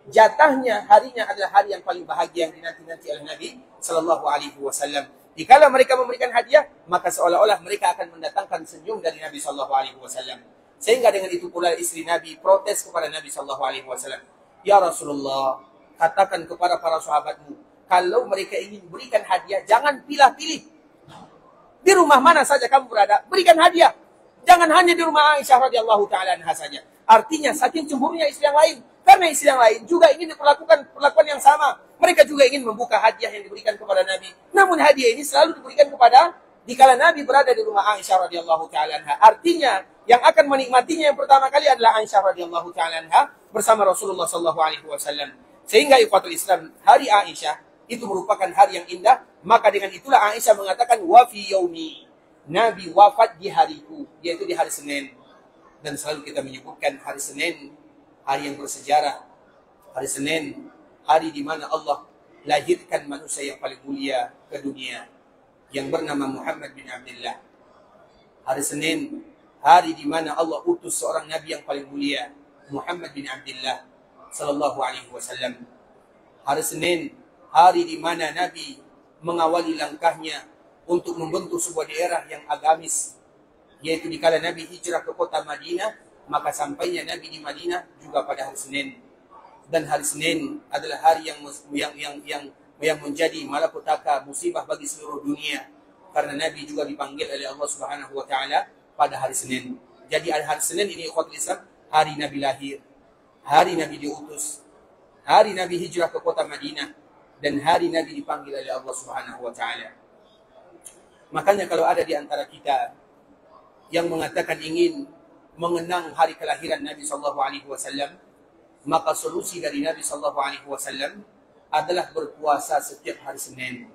jatahnya harinya adalah hari yang paling bahagia yang dinanti-nanti oleh Nabi sallallahu alaihi wasallam. Dikala mereka memberikan hadiah, maka seolah-olah mereka akan mendatangkan senyum dari Nabi sallallahu alaihi wasallam. Sehingga dengan itu pula istri Nabi protes kepada Nabi sallallahu alaihi wasallam. Ya Rasulullah, katakan kepada para sahabatmu, kalau mereka ingin berikan hadiah, jangan pilih-pilih. Di rumah mana saja kamu berada, berikan hadiah. Jangan hanya di rumah Aisyah radhiyallahu taala anha saja. Artinya saking cemburunya istri yang lain. Karena istri yang lain juga ingin diperlakukan perlakuan yang sama. Mereka juga ingin membuka hadiah yang diberikan kepada Nabi. Namun hadiah ini selalu diberikan kepada dikala Nabi berada di rumah Aisyah radhiyallahu taala anha. Artinya yang akan menikmatinya yang pertama kali adalah Aisyah radhiyallahu taala anha bersama Rasulullah sallallahu alaihi wasallam. Sehingga ikhwatul Islam, hari Aisyah itu merupakan hari yang indah. Maka dengan itulah Aisyah mengatakan wa fi yaumi, Nabi wafat di hariku, yaitu di hari Senin. Dan selalu kita menyebutkan hari Senin hari yang bersejarah. Hari Senin, hari di mana Allah lahirkan manusia yang paling mulia ke dunia, yang bernama Muhammad bin Abdullah. Hari Senin, hari di mana Allah utus seorang Nabi yang paling mulia, Muhammad bin Abdullah sallallahu alaihi wasallam. Hari Senin, hari di mana Nabi mengawali langkahnya untuk membentuk sebuah daerah yang agamis, yaitu dikala Nabi hijrah ke kota Madinah. Maka sampainya Nabi di Madinah juga pada hari Senin. Dan hari Senin adalah hari yang menjadi malapetaka musibah bagi seluruh dunia. Karena Nabi juga dipanggil oleh Allah Subhanahu wa taala pada hari Senin. Jadi hari Senin ini ikhwatul Islam, hari Nabi lahir, hari Nabi diutus, hari Nabi hijrah ke kota Madinah, dan hari Nabi dipanggil oleh Allah Subhanahu wa taala. Makanya kalau ada di antara kita yang mengatakan ingin mengenang hari kelahiran Nabi sallallahu alaihi wasallam, maka solusi dari Nabi sallallahu alaihi wasallam adalah berpuasa setiap hari Senin.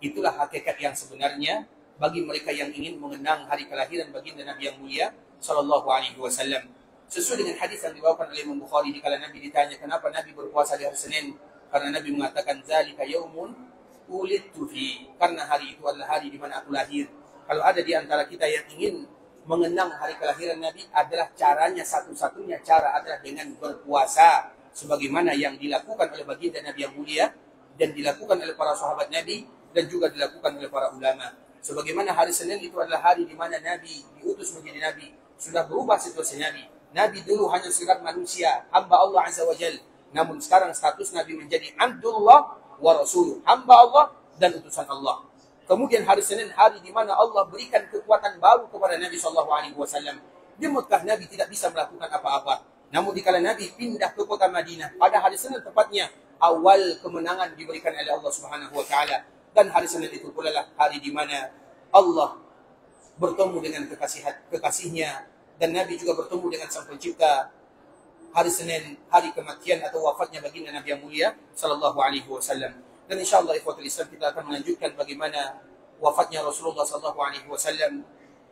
Itulah hakikat yang sebenarnya bagi mereka yang ingin mengenang hari kelahiran baginda Nabi yang mulia sallallahu alaihi wasallam. Sesuai dengan hadis yang dibawakan oleh Imam Bukhari, dikala Nabi ditanya kenapa Nabi berpuasa di hari Senin, karena Nabi mengatakan zalika yaumun ulidtu fi, karena hari itu adalah hari di mana aku lahir. Kalau ada di antara kita yang ingin mengenang hari kelahiran Nabi, adalah caranya satu-satunya cara adalah dengan berpuasa, sebagaimana yang dilakukan oleh baginda Nabi yang mulia dan dilakukan oleh para sahabat Nabi dan juga dilakukan oleh para ulama. Sebagaimana hari Senin itu adalah hari di mana Nabi diutus menjadi Nabi, sudah berubah situasi Nabi. Nabi dulu hanya sekedar manusia, hamba Allah Azza wa Jalla. Namun sekarang status Nabi menjadi Abdullah wa Rasuluh, hamba Allah dan utusan Allah. Kemudian hari Senin, hari di mana Allah berikan kekuatan baru kepada Nabi SAW. Di Mekah Nabi tidak bisa melakukan apa-apa. Namun dikala Nabi pindah ke kota Madinah, pada hari Senin tepatnya, awal kemenangan diberikan oleh Allah Subhanahu wa taala. Dan hari Senin itu pula lah hari di mana Allah bertemu dengan kekasihnya, dan Nabi juga bertemu dengan Sang Pencipta. Hari Senin, hari kematian atau wafatnya baginda Nabi yang mulia sallallahu alaihi wasallam. Dan insyaallah ikhwatul Islam, kita akan melanjutkan bagaimana wafatnya Rasulullah sallallahu alaihi wasallam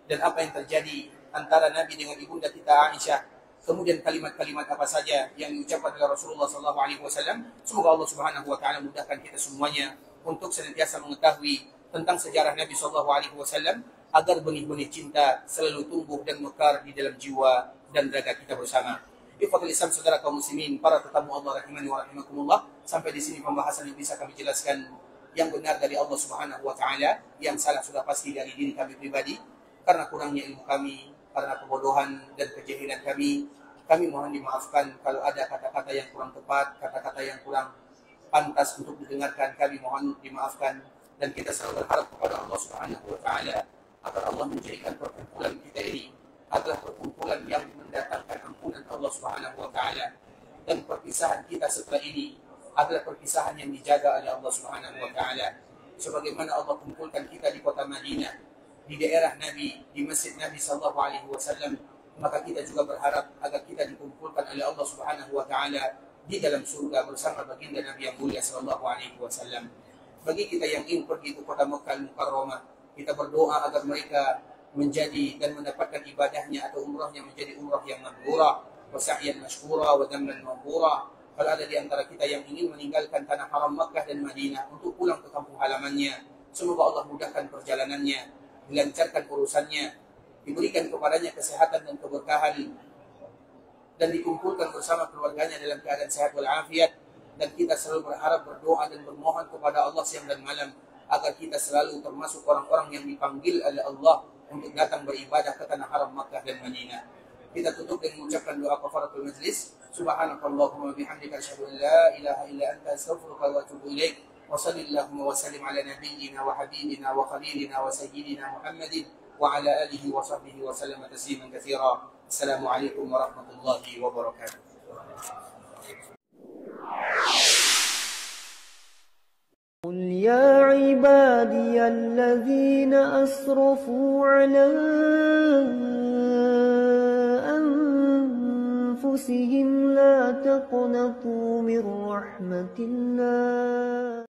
dan apa yang terjadi antara Nabi dengan ibunda kita Aisyah. Kemudian kalimat-kalimat apa saja yang diucapkan oleh Rasulullah sallallahu alaihi wasallam. Semoga Allah Subhanahu wa taala mudahkan kita semuanya untuk senantiasa mengetahui tentang sejarah Nabi sallallahu alaihi wasallam, agar benih-benih cinta selalu tumbuh dan mekar di dalam jiwa dan raga kita bersama. Ikhwatul Islam, saudara kaum muslimin, para tetamu Allah rahimani wa rahimakumullah, sampai di sini pembahasan yang bisa kami jelaskan. Yang benar dari Allah Subhanahu wa taala, yang salah sudah pasti dari diri kami pribadi karena kurangnya ilmu kami, karena kebodohan dan kejahilan kami. Kami mohon dimaafkan kalau ada kata-kata yang kurang tepat, kata-kata yang kurang pantas untuk didengarkan, kami mohon dimaafkan. Dan kita selalu berharap kepada Allah Subhanahu wa taala agar Allah menjadikan perkumpulan kita ini adalah perkumpulan yang mendatangkan ampunan Allah Subhanahu wa taala, dan perpisahan kita setelah ini adalah perpisahan yang dijaga oleh Allah Subhanahu wa taala. Sebagaimana Allah kumpulkan kita di kota Madinah, di daerah Nabi, di masjid Nabi sallallahu alaihi wasallam, maka kita juga berharap agar kita dikumpulkan oleh Allah Subhanahu wa taala di dalam surga bersama baginda Nabi yang mulia sallallahu alaihi wasallam. Bagi kita yang ingin pergi ke kota Mekah Al-Mukarramah, kita berdoa agar mereka menjadi dan mendapatkan ibadahnya atau umrahnya menjadi umrah yang mabrurah, wa sa'yan mashkura, wa dhamman maghfura. Kalau ada di antara kita yang ingin meninggalkan tanah haram Makkah dan Madinah untuk pulang ke kampung halamannya, semoga Allah mudahkan perjalanannya, dilancarkan urusannya, diberikan kepadanya kesehatan dan keberkahan, dan dikumpulkan bersama keluarganya dalam keadaan sehat walafiat. Dan kita selalu berharap, berdoa dan bermohon kepada Allah siang dan malam agar kita selalu termasuk orang-orang yang dipanggil oleh Allah untuk datang beribadah ke tanah haram Makkah dan Madinah. Kita tutup dengan mengucapkan doa kafaratul majlis. Subhanakallahumma bihamdika asyhadu an la ilaha illa anta astaghfiruka wa atubu ilaik. Wa sallallahu wa sallim ala nabiyyina wa habibina wa khalilina wa sayyidina Muhammadin wa ala alihi wa sahbihi wa sallam tasliman katsira. Assalamualaikum warahmatullahi wabarakatuh. قل يا عبادي الذين أسرفوا على أنفسهم لا تقنطوا من رحمة الله